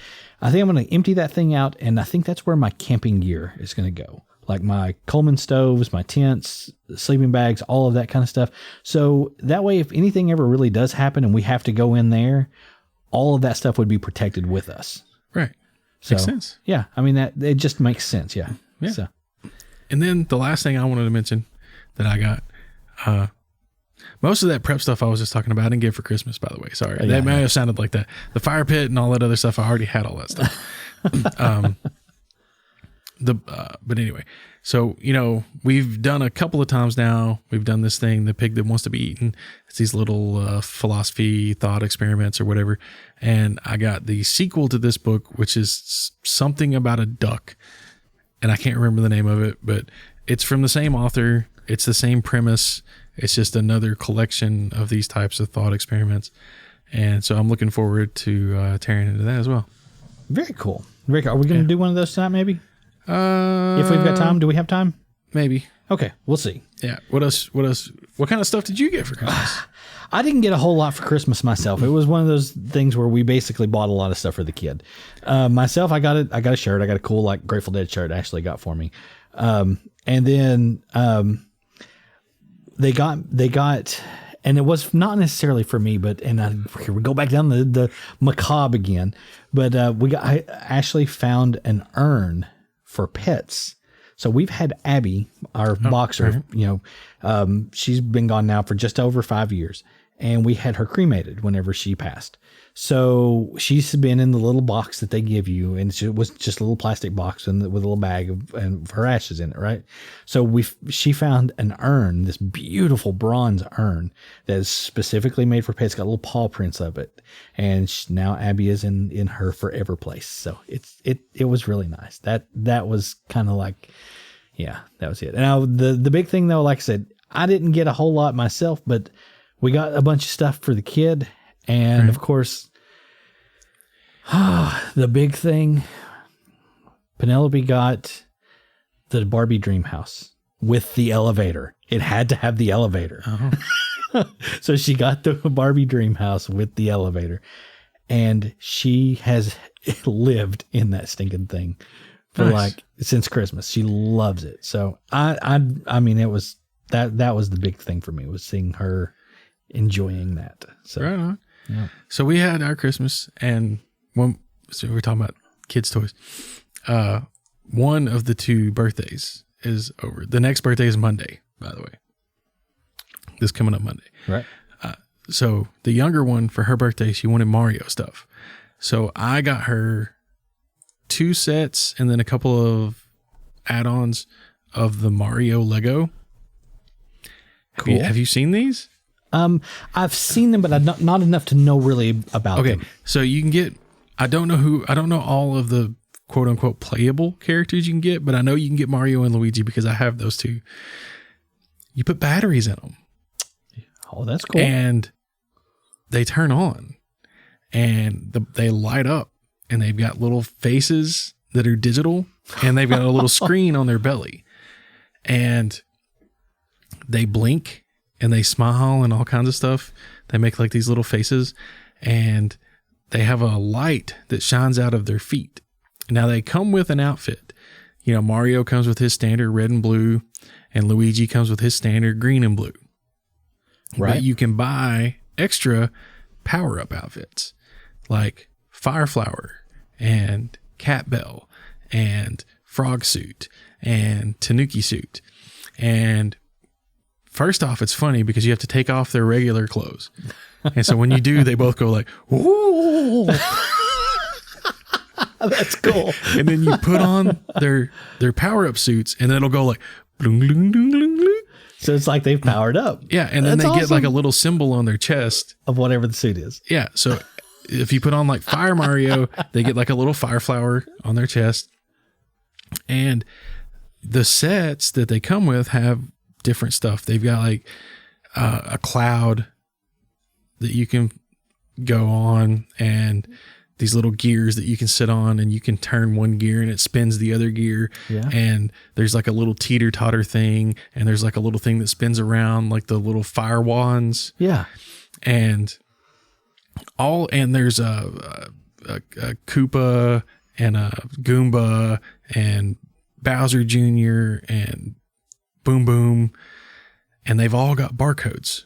I think I'm going to empty that thing out, and I think that's where my camping gear is going to go. Like my Coleman stoves, my tents, sleeping bags, all of that kind of stuff. So that way, if anything ever really does happen and we have to go in there, all of that stuff would be protected with us. Right. So, makes sense. Yeah. I mean, that it just makes sense. Yeah. Yeah. So. And then the last thing I wanted to mention that I got, most of that prep stuff I was just talking about, I didn't get for Christmas, by the way. Sorry. That may have sounded like that. The fire pit and all that other stuff, I already had all that stuff. But anyway, so, we've done a couple of times now. We've done this thing, The Pig That Wants to Be Eaten. It's these little philosophy thought experiments or whatever. And I got the sequel to this book, which is something about a duck. And I can't remember the name of it, but it's from the same author. It's the same premise. It's just another collection of these types of thought experiments. And so I'm looking forward to tearing into that as well. Very cool. Very cool. Are we going to do one of those tonight, maybe? If we've got time, do we have time? Maybe. Okay, we'll see. Yeah. What else? What kind of stuff did you get for Christmas? I didn't get a whole lot for Christmas myself. It was one of those things where we basically bought a lot of stuff for the kid. Myself, I got a shirt. I got a cool Grateful Dead shirt Ashley got for me. And then they got, and it was not necessarily for me, but here we go back down the macabre again. But I actually found an urn for pets. So we've had Abby, our boxer, she's been gone now for just over 5 years, and we had her cremated whenever she passed. So she's been in the little box that they give you, and it was just a little plastic box with a little bag of her ashes in it, right? So she found an urn, this beautiful bronze urn that is specifically made for pets. Got little paw prints of it, and now Abby is in her forever place. So it was really nice. That was kind of like, yeah, that was it. Now the big thing though, like I said, I didn't get a whole lot myself, but we got a bunch of stuff for the kid. And of course, the big thing, Penelope got the Barbie dream house with the elevator. It had to have the elevator. Uh-huh. So she got the Barbie dream house with the elevator, and she has lived in that stinking thing for since Christmas. She loves it. So I mean, it was that was the big thing for me, was seeing her enjoying that. So right on. Yeah. So we had our Christmas, and so we're talking about kids' toys. One of the two birthdays is over. The next birthday is Monday, by the way. this coming up Monday. Right. So the younger one, for her birthday, she wanted Mario stuff. So I got her 2 sets and then a couple of add-ons of the Mario Lego. Cool. Have you seen these? I've seen them, but not enough to know really about them. Okay, so you can get, I don't know all of the quote unquote playable characters you can get, but I know you can get Mario and Luigi because I have those 2. You put batteries in them. Oh, that's cool. And they turn on and they light up, and they've got little faces that are digital, and they've got a little screen on their belly, and they blink and they smile and all kinds of stuff. They make like these little faces, and they have a light that shines out of their feet. Now they come with an outfit. You know, Mario comes with his standard red and blue, and Luigi comes with his standard green and blue. Right. But you can buy extra power-up outfits like Fireflower and Cat Bell and Frog Suit and Tanuki Suit. And first off, it's funny because you have to take off their regular clothes. And so when you do, they both go like, "Ooh." That's cool. And then you put on their power-up suits, and then it'll go like, bloom, bloom, bloom, bloom, bloom. So it's like they've powered up. Yeah, and then That's they get like awesome. a little symbol on their chest. Of whatever the suit is. Yeah, so if you put on like Fire Mario, they get like a little fire flower on their chest. And the sets that they come with have different stuff. They've got like a cloud that you can go on, and these little gears that you can sit on, and you can turn one gear and it spins the other gear. Yeah. And there's like a little teeter-totter thing, and there's like a little thing that spins around, like the little fire wands. Yeah. And there's a Koopa and a Goomba and Bowser Jr. and Boom Boom, and they've all got barcodes.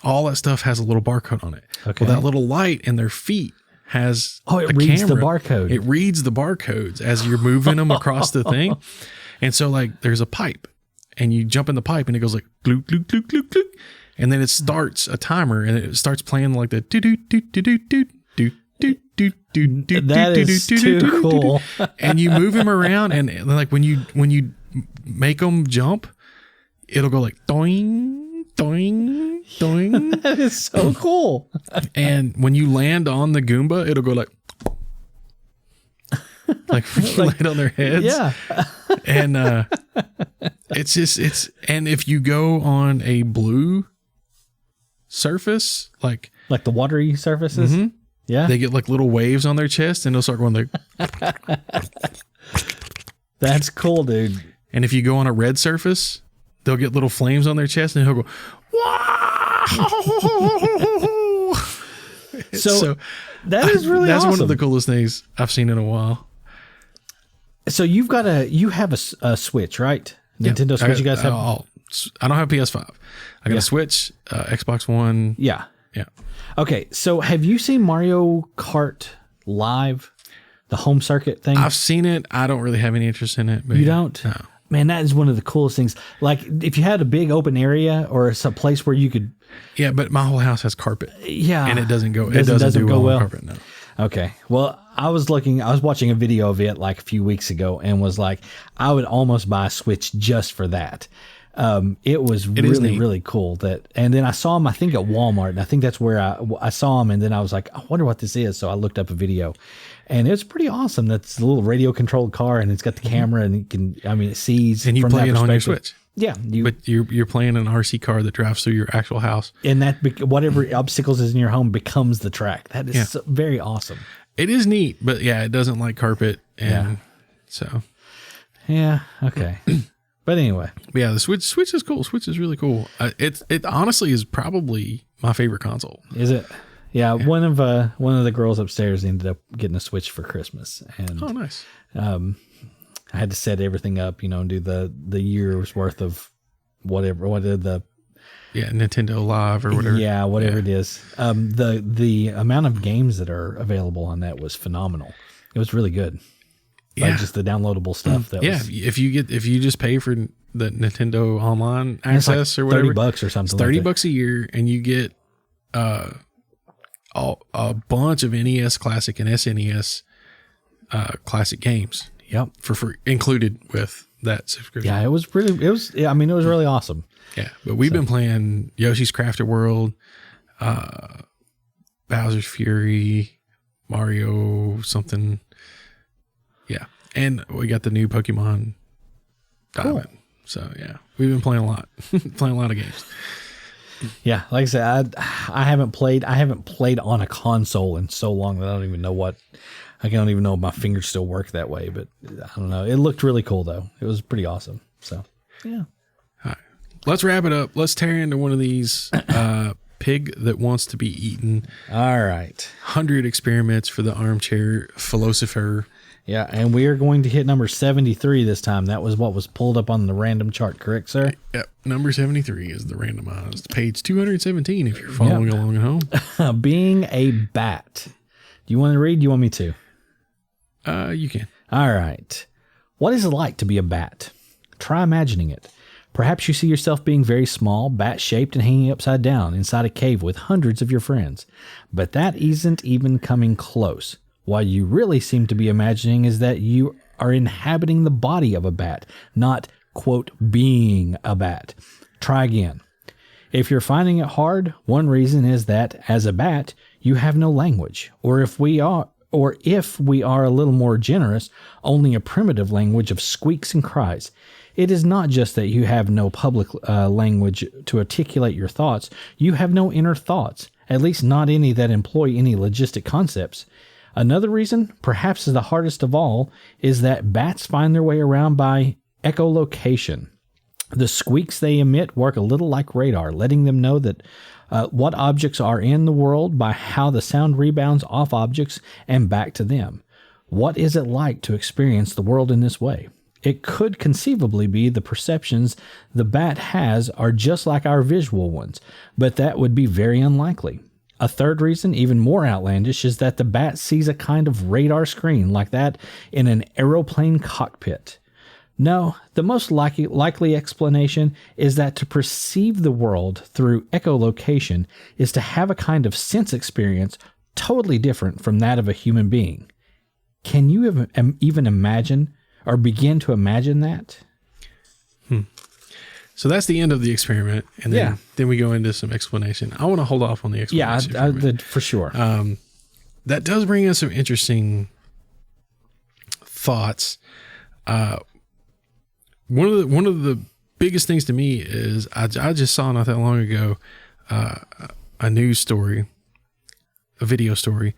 All that stuff has a little barcode on it. Okay. Well, that little light in their feet has It a reads the camera. barcode. It reads the barcodes as you're moving them across the thing. And so like there's a pipe, and you jump in the pipe, and it goes like gloop, gloop, gloop, gloop, gloop. And then it starts a timer, and it starts playing like the do do do do do do do do do do do. That is too cool. And you move him around, and like when you make them jump, it'll go like doing, doing, doing. That is so cool. And when you land on the Goomba, it'll go like when you land on their heads. Yeah. And and if you go on a blue surface, like Like the watery surfaces. Mm-hmm. Yeah. they get like little waves on their chest, and they'll start going like. That's cool, dude. And if you go on a red surface, they'll get little flames on their chest, and he'll go, wow. So that is really that's awesome. one of the coolest things I've seen in a while. So you have a Switch, right? Nintendo Switch. You guys have. I don't have PS5. I got Yeah. a Switch, Xbox One. Yeah. Yeah. Okay. So have you seen Mario Kart Live, the home circuit thing? I've seen it. I don't really have any interest in it. But You don't? No. Man, that is one of the coolest things. Like if you had a big open area or some place where you could. Yeah, but my whole house has carpet, Yeah. and it doesn't go. Doesn't it doesn't do go well well. on carpet. No. Okay. Well, I was watching a video of it like a few weeks ago and was like, I would almost buy a Switch just for that. It was is really, neat. really cool and then I saw him, I think at Walmart, and I think that's where I saw him. And then I was like, I wonder what this is. So I looked up a video, and it's pretty awesome. That's a little radio controlled car, and it's got the camera, and it sees. And you from play that it on your perspective. Switch. Yeah. But you're playing an RC car that drives through your actual house. And that whatever obstacles is in your home becomes the track. That is very awesome. It is neat, but yeah, it doesn't like carpet, and so. Yeah. Okay. But anyway. But yeah, the Switch is cool. Switch is really cool. It honestly is probably my favorite console. Is it? Yeah. One of the girls upstairs ended up getting a Switch for Christmas, and Oh, nice. I had to set everything up, and do the year's worth of whatever. What did the Yeah, Nintendo Live or whatever. Yeah, whatever it is. The amount of games that are available on that was phenomenal. It was really good. Yeah. Like just the downloadable stuff. That Yeah. was, If you just pay for the Nintendo Online it's like access or whatever, $30 or something. it's $30 like that. bucks a year, and you get a bunch of NES Classic and SNES classic games Yep. for free, included with that subscription. Yeah, it was really awesome. Yeah, but we've been playing Yoshi's Crafted World, Bowser's Fury, Mario something. Yeah, and we got the new Pokemon Diamond. So yeah, we've been playing a lot, playing a lot of games. Yeah, like I said, I haven't played on a console in so long that I don't even know if my fingers still work that way. But I don't know. It looked really cool though. It was pretty awesome. So yeah. All right, let's wrap it up. Let's tear into one of these. Pig that wants to be eaten. All right. 100 experiments for the armchair philosopher. Yeah, and we are going to hit number 73 this time. That was what was pulled up on the random chart, correct, sir? Yep. Number 73 is the randomized. Page 217 if you're following along at home. Being a bat. Do you want to read? Do you want me to? You can. All right. What is it like to be a bat? Try imagining it. Perhaps you see yourself being very small, bat-shaped and hanging upside down inside a cave with hundreds of your friends. But that isn't even coming close. What you really seem to be imagining is that you are inhabiting the body of a bat, not, quote, being a bat. Try again. If you're finding it hard, one reason is that, as a bat, you have no language. Or if we are a little more generous, only a primitive language of squeaks and cries. It is not just that you have no public language to articulate your thoughts. You have no inner thoughts, at least not any that employ any logistic concepts. Another reason, perhaps the hardest of all, is that bats find their way around by echolocation. The squeaks they emit work a little like radar, letting them know that what objects are in the world by how the sound rebounds off objects and back to them. What is it like to experience the world in this way? It could conceivably be the perceptions the bat has are just like our visual ones, but that would be very unlikely. A third reason, even more outlandish, is that the bat sees a kind of radar screen like that in an aeroplane cockpit. No, the most likely explanation is that to perceive the world through echolocation is to have a kind of sense experience totally different from that of a human being. Can you even imagine or begin to imagine that? So that's the end of the experiment. And then we go into some explanation. I want to hold off on the explanation. Yeah, for sure. That does bring us some interesting thoughts. One of the biggest things to me is I just saw not that long ago a news story, a video story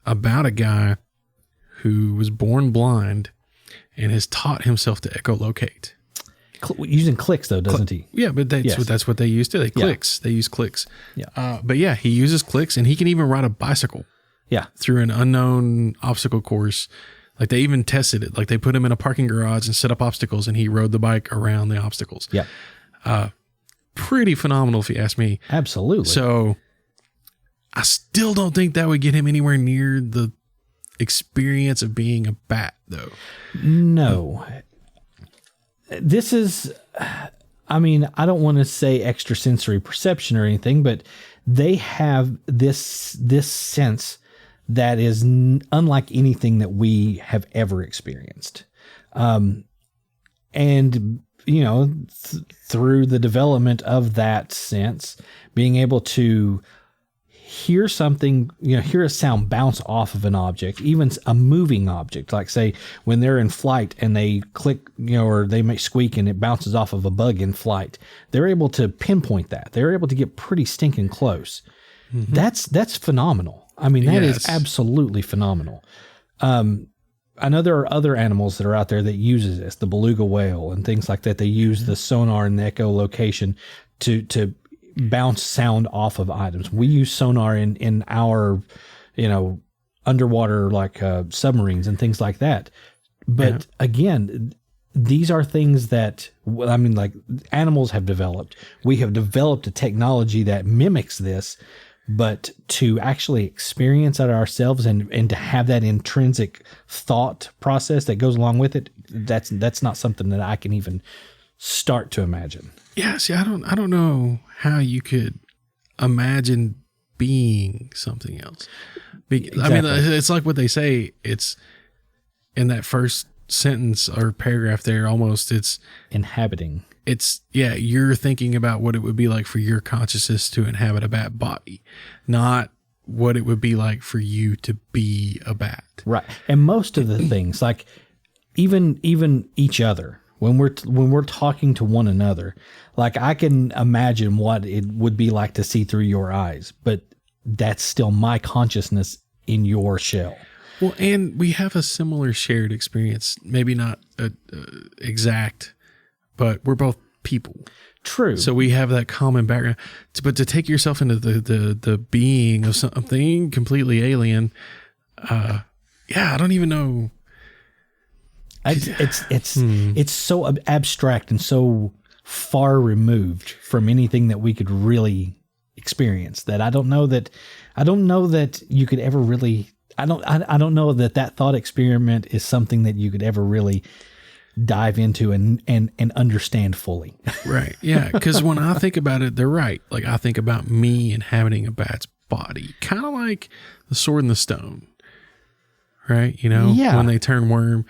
about a guy who was born blind and has taught himself to echolocate. Using clicks, though, doesn't he? Yeah, but that's what they use too. They use clicks. Yeah. But yeah, he uses clicks, and he can even ride a bicycle. Yeah. Through an unknown obstacle course. Like they even tested it. Like they put him in a parking garage and set up obstacles, and he rode the bike around the obstacles. Yeah. Pretty phenomenal, if you ask me. Absolutely. So I still don't think that would get him anywhere near the experience of being a bat, though. No. This is, I mean, I don't want to say extrasensory perception or anything, but they have this sense that is unlike anything that we have ever experienced. And, you know, through the development of that sense, being able to hear something, you know, hear a sound bounce off of an object, even a moving object, like say when they're in flight and they click, you know, or they make squeak and it bounces off of a bug in flight, they're able to pinpoint that. They're able to get pretty stinking close. Mm-hmm. That's phenomenal. I mean, that is absolutely phenomenal. I know there are other animals that are out there that uses this, the beluga whale and things like that. They use the sonar and the echolocation to bounce sound off of items. We use sonar in our, you know, underwater like submarines and things like that. But again, these are things that, I mean, like animals have developed. We have developed a technology that mimics this, but to actually experience it ourselves and to have that intrinsic thought process that goes along with it, that's not something that I can even start to imagine. Yeah, see, I don't know how you could imagine being something else. I mean, it's like what they say. It's in that first sentence or paragraph there. Almost, it's inhabiting. You're thinking about what it would be like for your consciousness to inhabit a bat body, not what it would be like for you to be a bat. Right. And most of the things, like even each other, when we're talking to one another, like I can imagine what it would be like to see through your eyes, but that's still my consciousness in your shell. Well, and we have a similar shared experience, maybe not exact, but we're both people. True. So we have that common background. But to take yourself into the being of something completely alien, I don't even know. It's so abstract and so far removed from anything that we could really experience that I don't know that you could ever really. I don't know that thought experiment is something that you could ever really dive into and understand fully. Right. Yeah. Because when I think about it, they're right. Like I think about me inhabiting a bat's body, kind of like the Sword and the Stone. Right. You know, when they turn worm,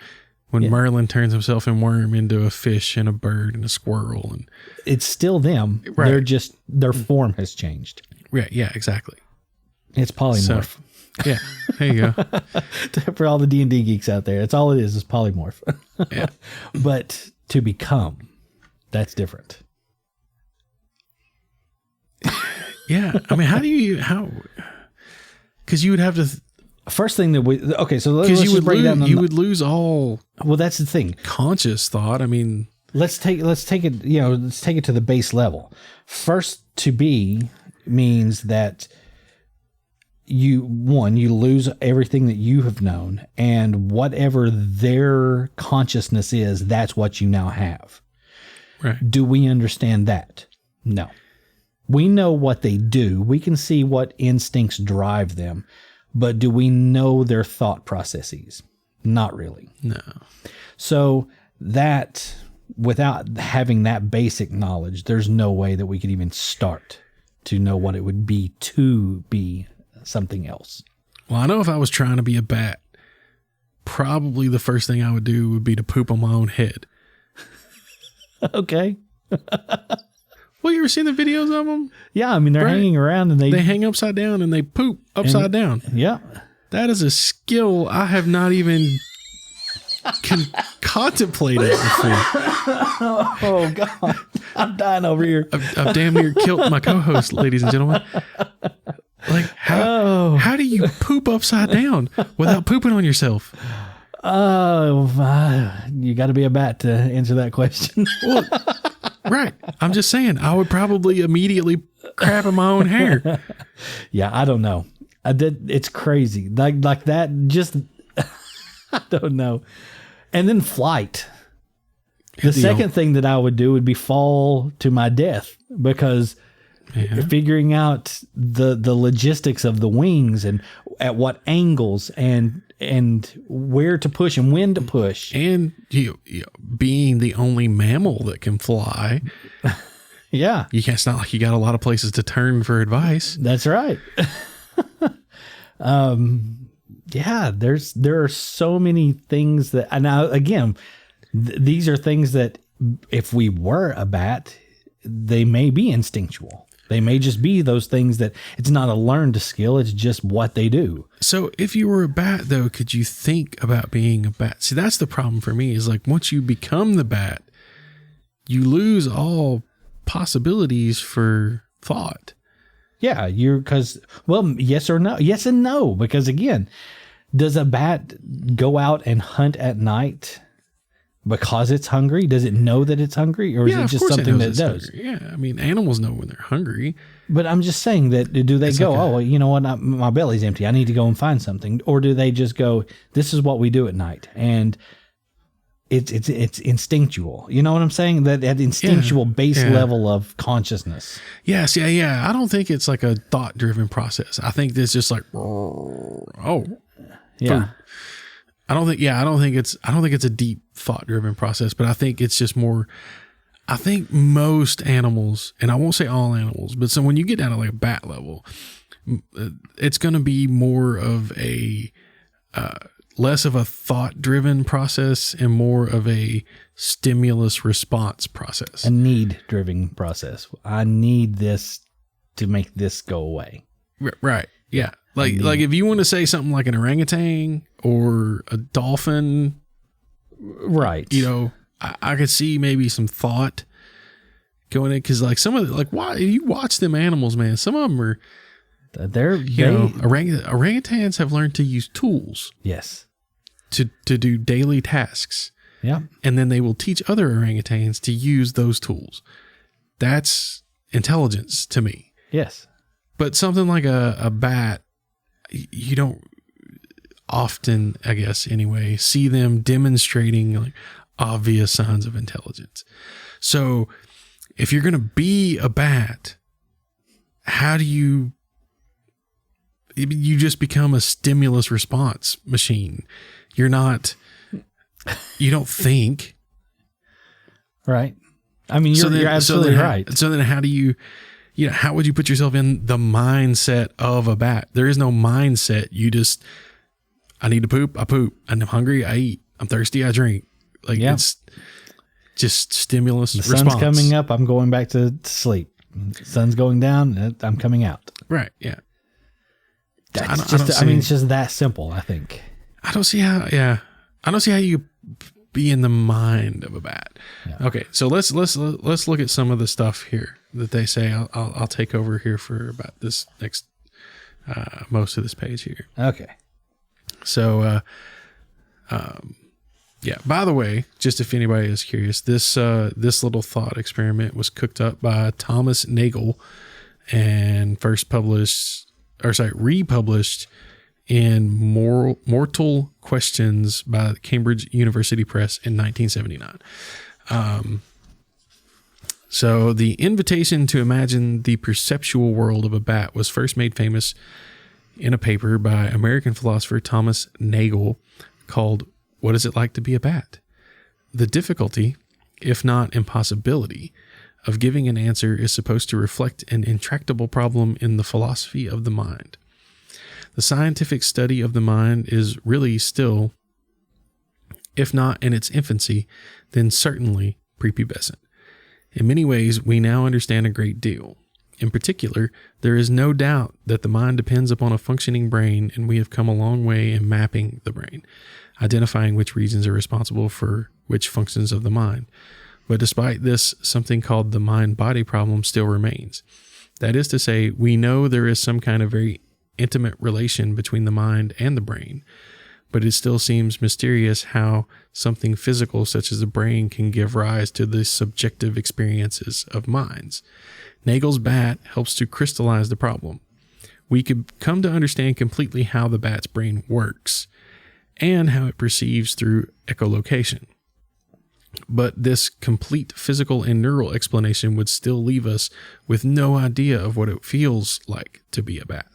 when Merlin turns himself in worm into a fish and a bird and a squirrel, and it's still them. Right. They're just, their form has changed. Right. Yeah, exactly. It's polymorph. So, yeah. There you go. For all the D&D geeks out there, it's all it is polymorph. Yeah. But to become, that's different. Yeah. I mean, because you would have to. First thing that so let's just break down. You would lose all. Well, that's the thing. Conscious thought. I mean, let's take it. Let's take it to the base level. First, to be means that you lose everything that you have known, and whatever their consciousness is, that's what you now have. Right. Do we understand that? No. We know what they do. We can see what instincts drive them, but do we know their thought processes? Not really. No. So that, without having that basic knowledge, there's no way that we could even start to know what it would be to be something else. Well, I know if I was trying to be a bat, probably the first thing I would do would be to poop on my own head. Okay. Well, you ever seen the videos of them? Yeah, I mean, they're hanging around and they hang upside down and they poop upside down. Yeah. That is a skill I have not even contemplated before. Oh, God. I'm dying over here. I've damn near killed my co-host, ladies and gentlemen. Like, how do you poop upside down without pooping on yourself? You got to be a bat to answer that question. Well, right. I'm just saying, I would probably immediately crap in my own hair. Yeah, I don't know. It's crazy. Like that, just, I don't know. And then flight. The second thing that I would do would be fall to my death, because figuring out the logistics of the wings and at what angles and where to push and when to push. And being the only mammal that can fly. Yeah. It's not like you got a lot of places to turn for advice. That's right. Yeah, there are so many things that, and now again, these are things that if we were a bat, they may be instinctual. They may just be those things that it's not a learned skill. It's just what they do. So if you were a bat, though, could you think about being a bat? See, that's the problem for me, is like once you become the bat, you lose all possibilities for thought. Yeah, yes or no. Yes and no, because again, does a bat go out and hunt at night because it's hungry? Does it know that it's hungry, or is it just something that it does? Hungry. Yeah, I mean, animals know when they're hungry. But I'm just saying that, do they go, well, you know what, my belly's empty, I need to go and find something? Or do they just go, this is what we do at night? And it's instinctual. You know what I'm saying? That instinctual base level of consciousness. Yes, yeah. I don't think it's like a thought driven process. I think it's just like, oh, yeah. I don't think it's a deep thought driven process, but I think it's just more. I think most animals, and I won't say all animals, but so when you get down to like a bat level, it's going to be more of a less of a thought driven process and more of a stimulus response process. A need driven process. I need this to make this go away. Right. Yeah. Like if you want to say something like an orangutan or a dolphin, right? You know, I could see maybe some thought going in because like some of the, like why you watch them animals, man. Some of them are orangutans have learned to use tools. Yes. To do daily tasks. Yeah. And then they will teach other orangutans to use those tools. That's intelligence to me. Yes. But something like a bat, you don't often, I guess anyway, see them demonstrating like obvious signs of intelligence. So if you're going to be a bat, how do you just become a stimulus response machine? You don't think. Right. I mean, you're absolutely right. So then how do you how would you put yourself in the mindset of a bat? There is no mindset. You just, I need to poop, I poop. I'm hungry, I eat. I'm thirsty, I drink. Like it's just stimulus response. The sun's coming up, I'm going back to sleep. The sun's going down, I'm coming out. Right, yeah. It's just that simple, I think. I don't see how you be in the mind of a bat. Yeah. Okay, so let's look at some of the stuff here that they say. I'll take over here for about this next most of this page here. Okay. So by the way, just if anybody is curious, this little thought experiment was cooked up by Thomas Nagel and republished in Mortal Questions by Cambridge University Press in 1979. So the invitation to imagine the perceptual world of a bat was first made famous in a paper by American philosopher Thomas Nagel called "What Is It Like to Be a Bat?" The difficulty, if not impossibility, of giving an answer is supposed to reflect an intractable problem in the philosophy of the mind. The scientific study of the mind is really still, if not in its infancy, then certainly prepubescent. In many ways, we now understand a great deal. In particular, there is no doubt that the mind depends upon a functioning brain, and we have come a long way in mapping the brain, identifying which regions are responsible for which functions of the mind. But despite this, something called the mind-body problem still remains. That is to say, we know there is some kind of very intimate relation between the mind and the brain, but it still seems mysterious how something physical such as the brain can give rise to the subjective experiences of minds. Nagel's bat helps to crystallize the problem. We could come to understand completely how the bat's brain works and how it perceives through echolocation. But this complete physical and neural explanation would still leave us with no idea of what it feels like to be a bat.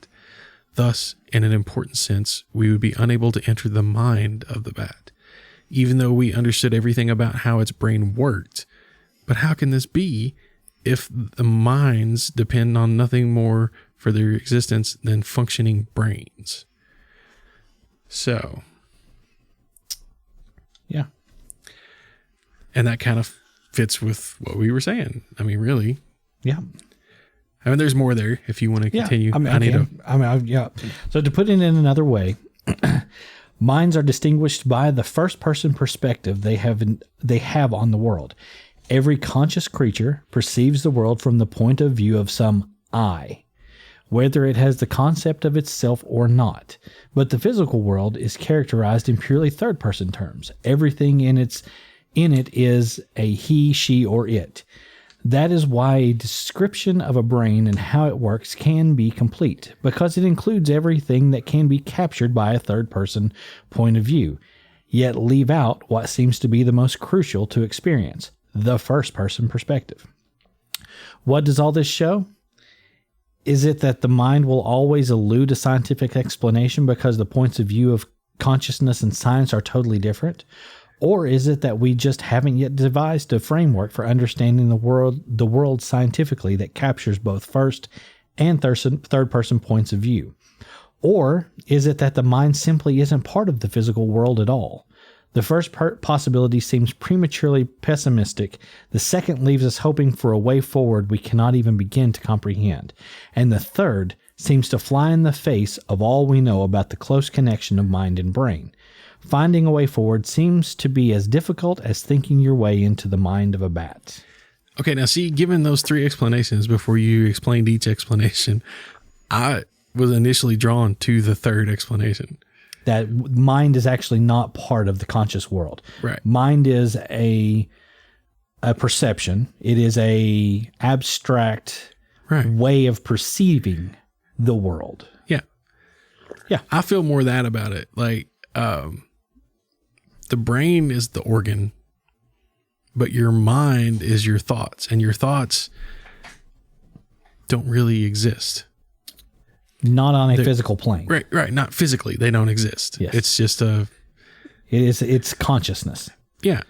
Thus, in an important sense, we would be unable to enter the mind of the bat, even though we understood everything about how its brain worked. But how can this be if the minds depend on nothing more for their existence than functioning brains? So, yeah. And that kind of fits with what we were saying. I mean, really. Yeah. I mean, there's more there if you want to continue. So to put it in another way, minds are distinguished by the first person perspective they have on the world. Every conscious creature perceives the world from the point of view of some I, whether it has the concept of itself or not. But the physical world is characterized in purely third person terms. Everything in it is a he, she, or it. That is why a description of a brain and how it works can be complete, because it includes everything that can be captured by a third-person point of view. yet leave out what seems to be the most crucial to experience, the first-person perspective. What does all this show? Is it that the mind will always elude a scientific explanation because the points of view of consciousness and science are totally different? Or is it that we just haven't yet devised a framework for understanding the world scientifically that captures both first and third person points of view? Or is it that the mind simply isn't part of the physical world at all? The first possibility seems prematurely pessimistic. The second leaves us hoping for a way forward we cannot even begin to comprehend. And the third seems to fly in the face of all we know about the close connection of mind and brain. Finding a way forward seems to be as difficult as thinking your way into the mind of a bat. Okay, now see, given those three explanations before you explained each explanation, I was initially drawn to the third explanation. That mind is actually not part of the conscious world. Right. Mind is a perception. It is a abstract way of perceiving the world. Yeah. Yeah. I feel more that about it. Like, the brain is the organ, but your mind is your thoughts, and your thoughts don't really exist. Not on a physical plane. Right. Not physically. They don't exist. Yes. It's just it's consciousness. Yeah.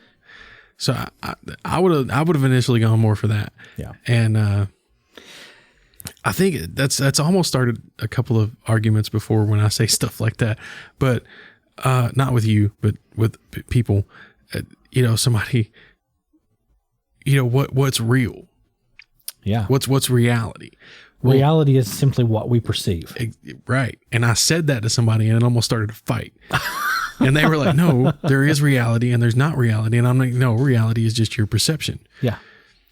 So I would have initially gone more for that. Yeah. And I think that's almost started a couple of arguments before when I say stuff like that, but not with you, but with people. Somebody. What's real? Yeah. What's reality? Well, reality is simply what we perceive. Right. And I said that to somebody and it almost started a fight. And they were like, no, there is reality and there's not reality. And I'm like, no, reality is just your perception. Yeah.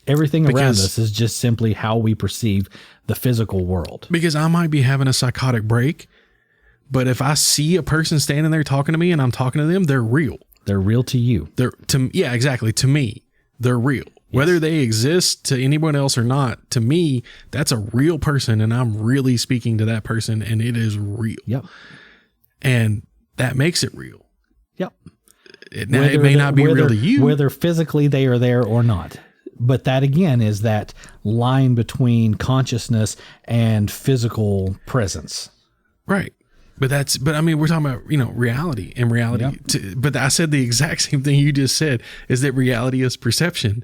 Everything around us is just simply how we perceive the physical world. Because I might be having a psychotic break, but if I see a person standing there talking to me and I'm talking to them, they're real. They're real to you. Yeah, exactly. To me, they're real. Whether they exist to anyone else or not, to me, that's a real person, and I'm really speaking to that person, and it is real. Yep. And that makes it real. Yep. It may not be real to you. Whether physically they are there or not. But that, again, is that line between consciousness and physical presence. Right. But I mean, we're talking about, reality and reality. Yep. But I said the exact same thing you just said, is that reality is perception.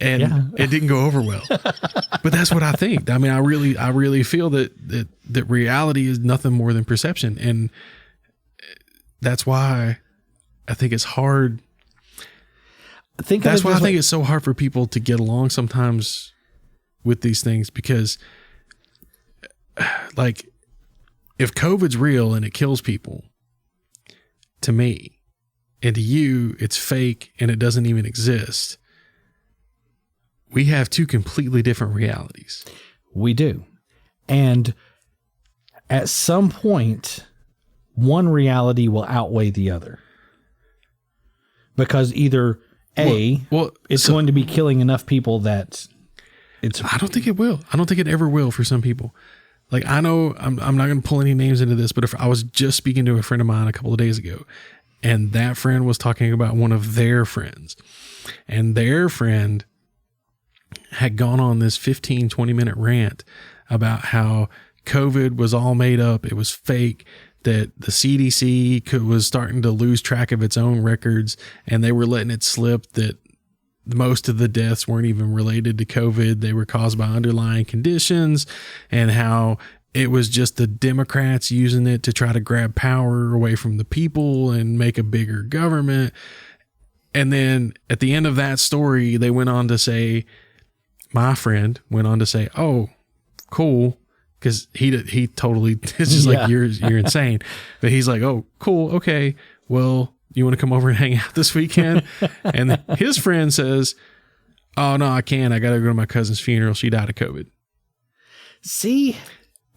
And it didn't go over well, but that's what I think. I mean, I really feel that reality is nothing more than perception. And that's why I think it's hard. That's why I think it's so hard for people to get along sometimes with these things, because like if COVID's real and it kills people, to me and to you, it's fake and it doesn't even exist. We have two completely different realities. We do. And at some point, one reality will outweigh the other. Because either it's going to be killing enough people that it's... I don't think it will. I don't think it ever will for some people. Like, I know I'm not going to pull any names into this, but if I was just speaking to a friend of mine a couple of days ago, and that friend was talking about one of their friends, and their friend had gone on this 15, 20-minute rant about how COVID was all made up. It was fake, that the CDC was starting to lose track of its own records, and they were letting it slip that most of the deaths weren't even related to COVID. They were caused by underlying conditions, and how it was just the Democrats using it to try to grab power away from the people and make a bigger government. And then at the end of that story, they went on to say, my friend went on to say, oh, cool. Cause he totally, it's just like, you're insane. But he's like, oh, cool. Okay. Well, you want to come over and hang out this weekend? And his friend says, oh no, I can't. I got to go to my cousin's funeral. She died of COVID. See,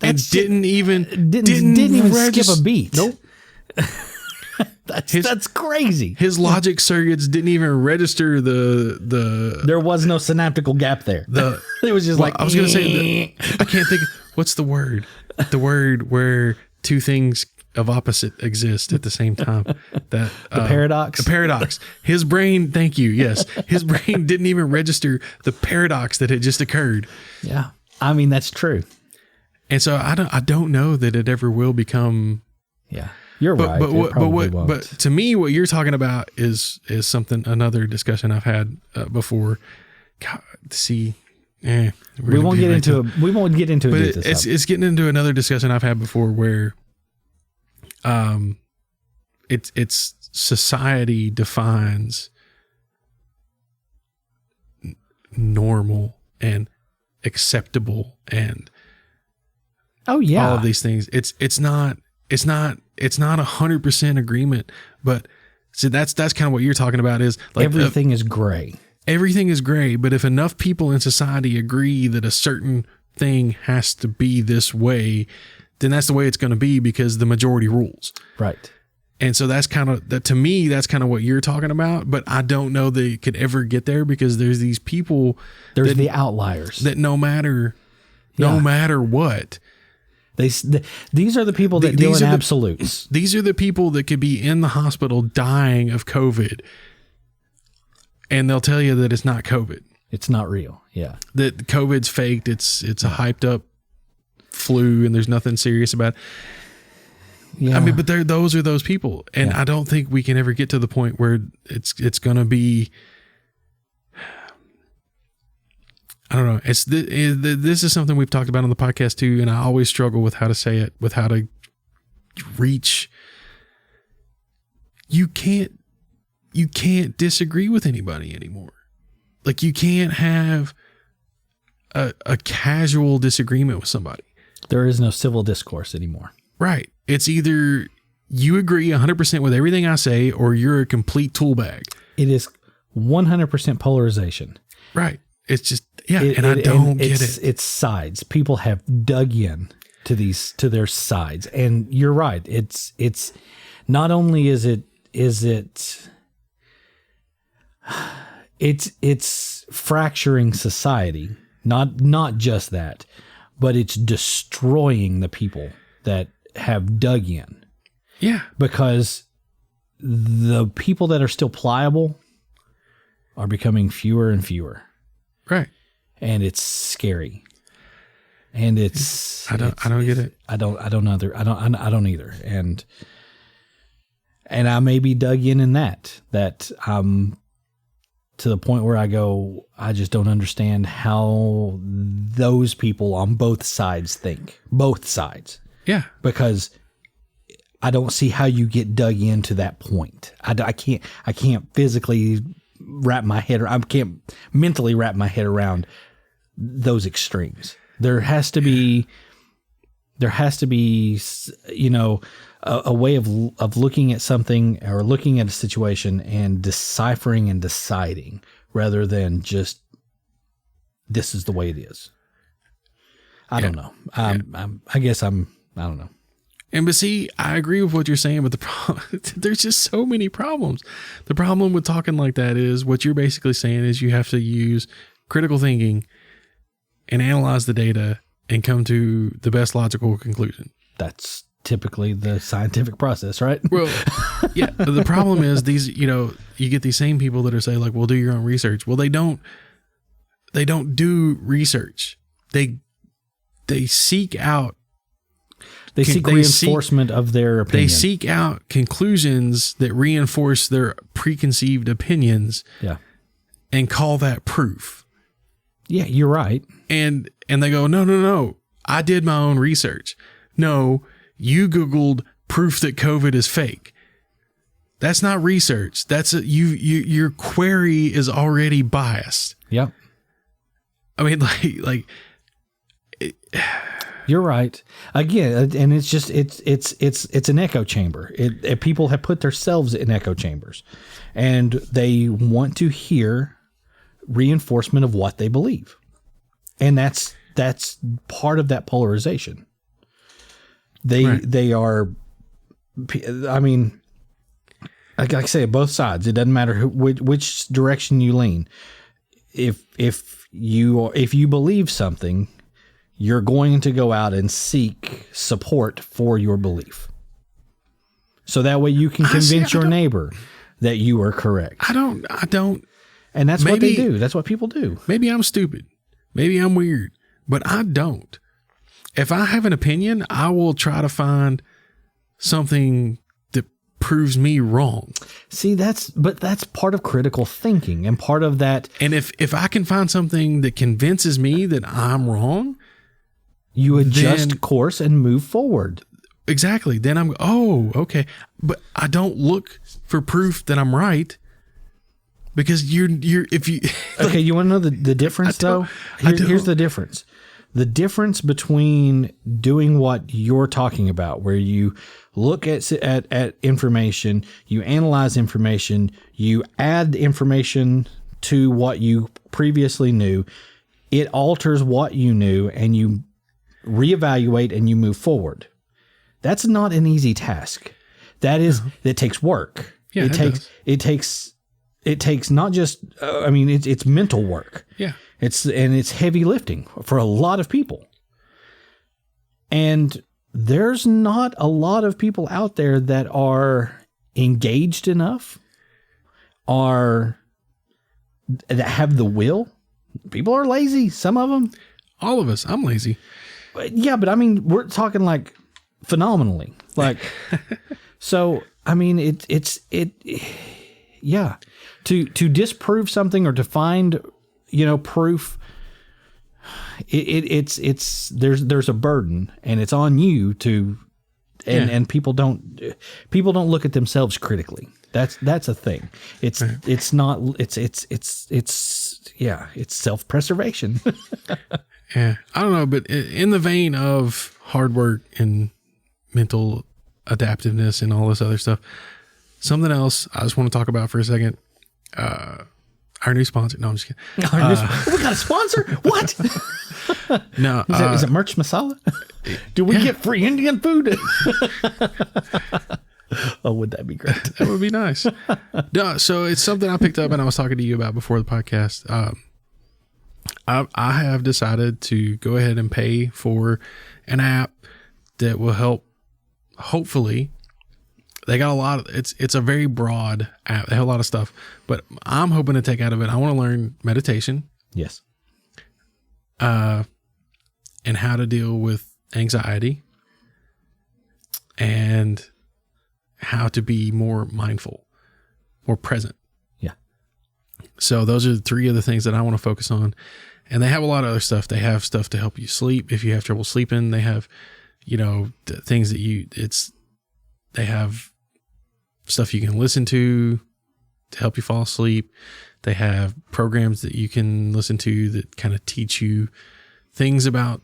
and didn't even skip a beat. Nope. That's crazy. His logic circuits didn't even register the. There was no synaptical gap there. It was just I was going to say, I can't think. What's the word? The word where two things of opposite exist at the same time. That The paradox. The paradox. His brain, thank you. Yes. His brain didn't even register the paradox that had just occurred. Yeah. I mean, that's true. And so I don't know that it ever will become. Yeah. You're right. But to me, what you're talking about is another discussion I've had before. God, see, we won't get into it. We won't get into it. But it's getting into another discussion I've had before where, it's society defines normal and acceptable and all of these things. It's not 100% agreement, but so that's kind of what you're talking about is like everything is gray. Everything is gray, but if enough people in society agree that a certain thing has to be this way, then that's the way it's going to be because the majority rules. Right. And so that's kind of that to me, that's kind of what you're talking about, but I don't know that it could ever get there because there's these people. There's the outliers that no matter what, these are the people that deal in absolutes. These are the people that could be in the hospital dying of COVID. And they'll tell you that it's not COVID. It's not real. Yeah. That COVID's faked. It's a hyped up flu and there's nothing serious about it. Yeah. I mean, but those are those people. And I don't think we can ever get to the point where it's going to be, I don't know. This is something we've talked about on the podcast too. And I always struggle with how to say it, with how to reach. You can't disagree with anybody anymore. Like you can't have a casual disagreement with somebody. There is no civil discourse anymore. Right. It's either you agree 100% with everything I say or you're a complete tool bag. It is 100% polarization. Right. It's just, I don't get it. It's sides. People have dug in to their sides. And you're right. It's not only is it's fracturing society, not just that, but it's destroying the people that have dug in. Yeah. Because the people that are still pliable are becoming fewer and fewer. Right. And it's scary. And I don't get it. I don't either. And I may be dug in that I'm to the point where I go, I just don't understand how those people on both sides think. Both sides. Yeah. Because I don't see how you get dug into that point. I can't physically wrap my head, or I can't mentally wrap my head around those extremes. There has to be, a way of looking at something or looking at a situation and deciphering and deciding rather than just, this is the way it is. I don't know. I don't know. And but see, I agree with what you're saying, but the problem, there's just so many problems. The problem with talking like that is what you're basically saying is you have to use critical thinking and analyze the data and come to the best logical conclusion. That's typically the scientific process, right? Well, yeah. But the problem is these, you get these same people that are saying like, well, do your own research. Well, they don't do research. They seek out. They seek reinforcement of their opinion. They seek out conclusions that reinforce their preconceived opinions. Yeah. And call that proof. Yeah, you're right. And they go, no. I did my own research. No, you Googled proof that COVID is fake. That's not research. That's your query is already biased. Yep. I mean, like you're right. Again, and it's just it's an echo chamber. People have put themselves in echo chambers, and they want to hear reinforcement of what they believe, and that's part of that polarization. They are. I mean, like I say, both sides. It doesn't matter which direction you lean. If you believe something, you're going to go out and seek support for your belief. So that way you can convince your neighbor that you are correct. I don't. And that's what they do. That's what people do. Maybe I'm stupid. Maybe I'm weird, but I don't. If I have an opinion, I will try to find something that proves me wrong. See, that's part of critical thinking and part of that. And if I can find something that convinces me that I'm wrong, you adjust course and move forward. Exactly. Then I'm, okay. But I don't look for proof that I'm right, because if you, okay, you want to know the difference though? Here's the difference. The difference between doing what you're talking about, where you look at information, you analyze information, you add information to what you previously knew, it alters what you knew, and you reevaluate and you move forward. That's not an easy task. It takes work. Yeah, it takes not just, it's mental work. Yeah. It's heavy lifting for a lot of people. And there's not a lot of people out there that are engaged enough, that have the will. People are lazy. Some of them. All of us. I'm lazy. Yeah, but I mean, we're talking like phenomenally. Like, so, I mean, yeah. To disprove something or to find, proof, there's a burden, and it's on you to, and people don't look at themselves critically. That's a thing. It's self-preservation. Yeah. I don't know, but in the vein of hard work and mental adaptiveness and all this other stuff, something else I just want to talk about for a second. Our new sponsor. No, I'm just kidding. We got a sponsor? What? No. Is it Merch Masala? Do we get free Indian food? Oh, would that be great? That would be nice. No, so it's something I picked up and I was talking to you about before the podcast. I have decided to go ahead and pay for an app that will help. Hopefully, they got a lot of, it's a very broad app. They have a lot of stuff, but I'm hoping to take out of it. I want to learn meditation. Yes. And how to deal with anxiety and how to be more mindful, more present. Yeah. So those are 3 of the things that I want to focus on. And they have a lot of other stuff. They have stuff to help you sleep. If you have trouble sleeping, they have, things that they have stuff you can listen to help you fall asleep. They have programs that you can listen to that kind of teach you things about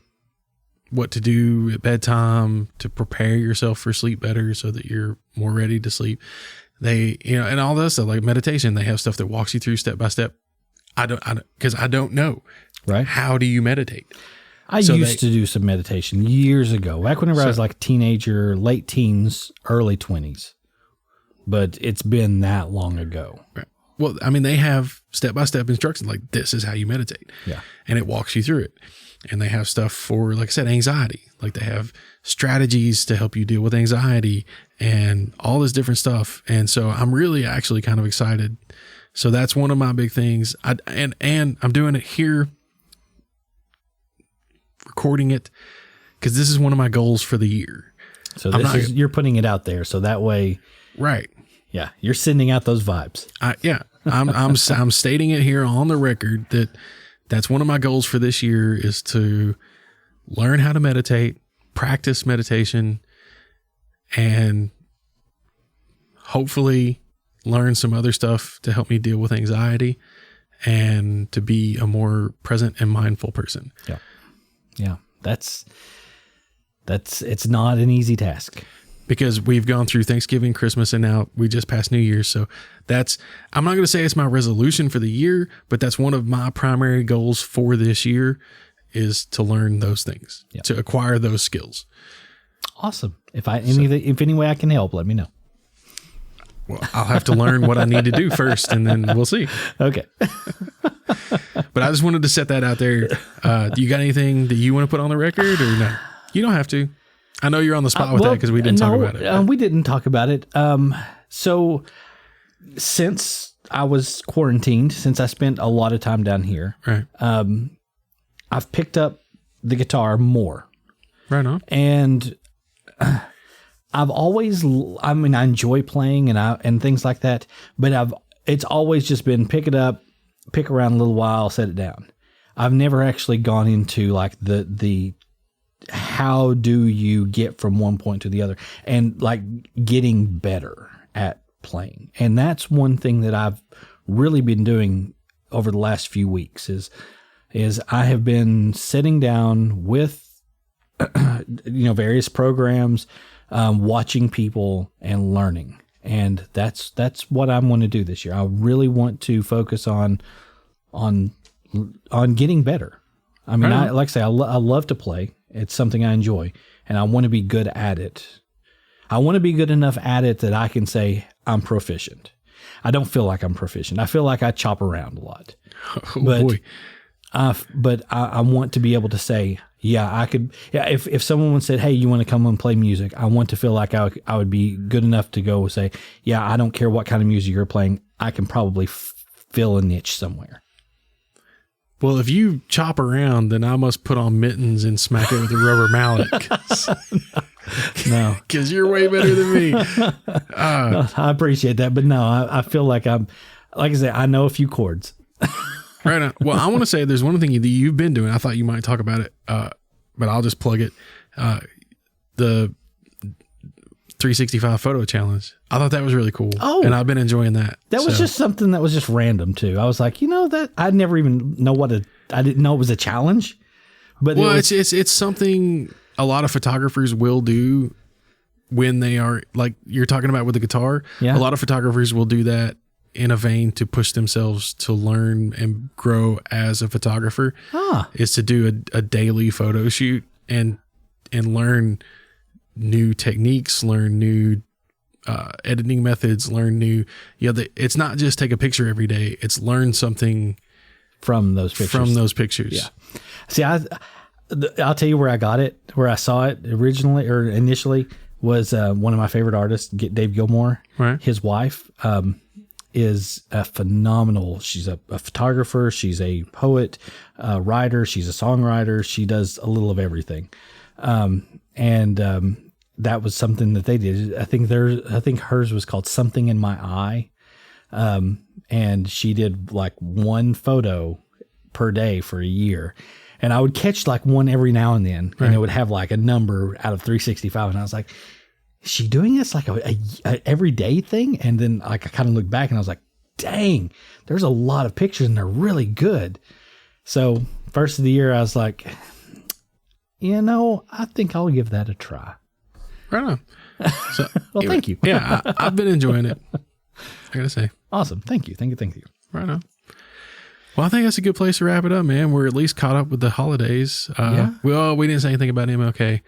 what to do at bedtime to prepare yourself for sleep better so that you're more ready to sleep. They, and all this stuff like meditation, they have stuff that walks you through step by step. Because I don't know. Right. How do you meditate? I used to do some meditation years ago, back whenever I was like a teenager, late teens, early 20s. But it's been that long ago. Right. Well, I mean, they have step-by-step instructions like this is how you meditate. Yeah. And it walks you through it. And they have stuff for, like I said, anxiety. Like they have strategies to help you deal with anxiety and all this different stuff. And so I'm really actually kind of excited. So that's one of my big things. And I'm doing it here, recording it, because this is one of my goals for the year. So you're putting it out there. So that way. Right. Yeah. You're sending out those vibes. I'm stating it here on the record that's one of my goals for this year is to learn how to meditate, practice meditation, and hopefully learn some other stuff to help me deal with anxiety and to be a more present and mindful person. Yeah. Yeah. It's not an easy task. Because we've gone through Thanksgiving, Christmas, and now we just passed New Year's. So I'm not going to say it's my resolution for the year, but that's one of my primary goals for this year is to learn those things, to acquire those skills. Awesome. If any way I can help, let me know. Well, I'll have to learn what I need to do first, and then we'll see. Okay. But I just wanted to set that out there. Do you got anything that you want to put on the record or no? You don't have to. I know you're on the spot with that because we didn't talk about it. We didn't talk about it. So since I was quarantined, since I spent a lot of time down here, Right. I've picked up the guitar more. Right on. And I've always, I enjoy playing and things like that, but it's always just been pick it up, pick around a little while, set it down. I've never actually gone into like the how do you get from one point to the other and like getting better at playing. And that's one thing that I've really been doing over the last few weeks is I have been sitting down with various programs, watching people and learning. And that's what I'm going to do this year. I really want to focus on getting better. I mean, I love to play. It's something I enjoy, and I want to be good at it. I want to be good enough at it that I can say I'm proficient. I don't feel like I'm proficient. I feel like I chop around a lot. Oh, boy. But I want to be able to say, yeah, I could. Yeah, if someone said, "Hey, you want to come and play music?" I want to feel like I would be good enough to go say, "Yeah, I don't care what kind of music you're playing. I can probably fill a niche somewhere." Well, if you chop around, then I must put on mittens and smack it with a rubber mallet. No, because you're way better than me. No, I appreciate that, but no, I feel like like I said, I know a few chords. Right on. Well, I want to say there's one thing that you've been doing. I thought you might talk about it, but I'll just plug it. The 365 photo challenge. I thought that was really cool. Oh, and I've been enjoying that. That was just something that was just random too. I was like, that I'd never even know I didn't know it was a challenge. But it's something a lot of photographers will do when they are like you're talking about with the guitar. Yeah. A lot of photographers will do that in a vein to push themselves to learn and grow as a photographer. Is to do a daily photo shoot and learn new techniques, learn new editing methods, learn new, it's not just take a picture every day. It's learn something from those pictures. Yeah. See, I'll tell you where I got it, where I saw it initially was one of my favorite artists, Dave Gilmore. Right. His wife is a phenomenal. She's a photographer. She's a poet, writer. She's a songwriter. She does a little of everything. That was something that they did. I think hers was called Something in My Eye. And she did like one photo per day for a year. And I would catch like one every now and then, and it would have like a number out of 365. And I was like, is she doing this like a everyday thing? And then like I kind of looked back and I was like, dang, there's a lot of pictures and they're really good. So first of the year, I was like, I think I'll give that a try. Right on. So, well, thank you. Yeah, I've been enjoying it. I gotta say. Awesome. Thank you. Right on. Well, I think that's a good place to wrap it up, man. We're at least caught up with the holidays. Yeah. We didn't say anything about MLK.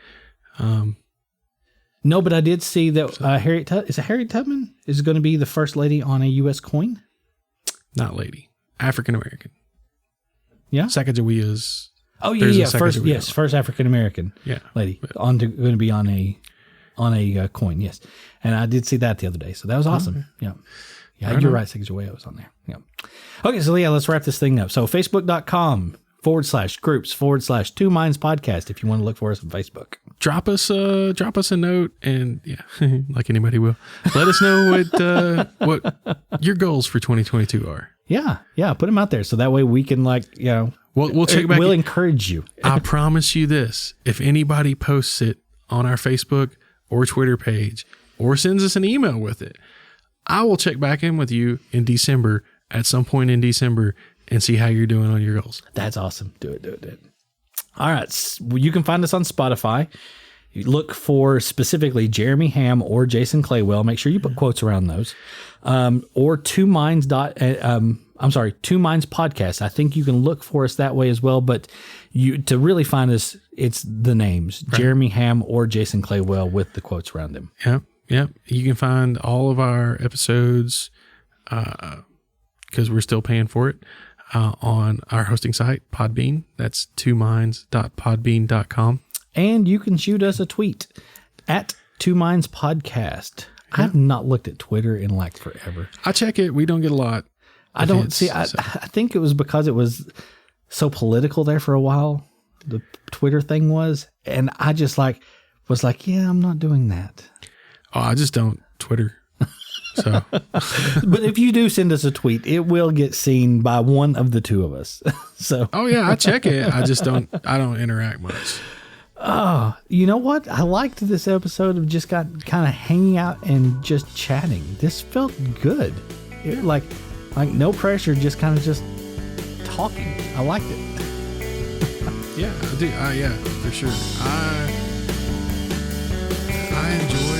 No, but I did see that Harriet Tubman is going to be the first lady on a U.S. coin. Not lady. African American. Yeah. Sacagawea's. Oh yeah. First African American. Yeah. Lady going to be on a coin. Yes, and I did see that the other day, so that was awesome. Okay. Yeah. Yeah, you're right. Sacagawea was on there. Yeah. Okay, so let's wrap this thing up. So facebook.com/groups/2mindspodcast if you want to look for us on Facebook. Drop us a note and like anybody will. Let us know what your goals for 2022 are. Yeah. Put them out there so that way we can we'll check back. We'll encourage you. I promise you this: if anybody posts it on our Facebook or Twitter page or sends us an email with it, I will check back in with you in December at some point in December and see how you're doing on your goals. That's awesome. Do it. All right. You can find us on Spotify. You look for specifically Jeremy Ham or Jason Claywell. Make sure you put quotes around those. Or Two Minds Podcast. I think you can look for us that way as well. But to really find us, it's the names, right. Jeremy Ham or Jason Claywell with the quotes around them. Yep. You can find all of our episodes, because we're still paying for it, on our hosting site, Podbean. That's twominds.podbean.com. And you can shoot us a tweet at twomindspodcast. I have not looked at Twitter in like forever. I check it. We don't get a lot. I don't see. I think it was because it was so political there for a while. The Twitter thing was, and I just was like, yeah, I'm not doing that. Oh, I just don't Twitter. So, but if you do send us a tweet, it will get seen by one of the two of us. So, oh yeah, I check it. I just don't. I don't interact much. Oh, you know what? I liked this episode of just kind of hanging out and just chatting. This felt good. It, like no pressure, just kind of just talking. I liked it. Yeah, I do. Yeah, for sure. I enjoy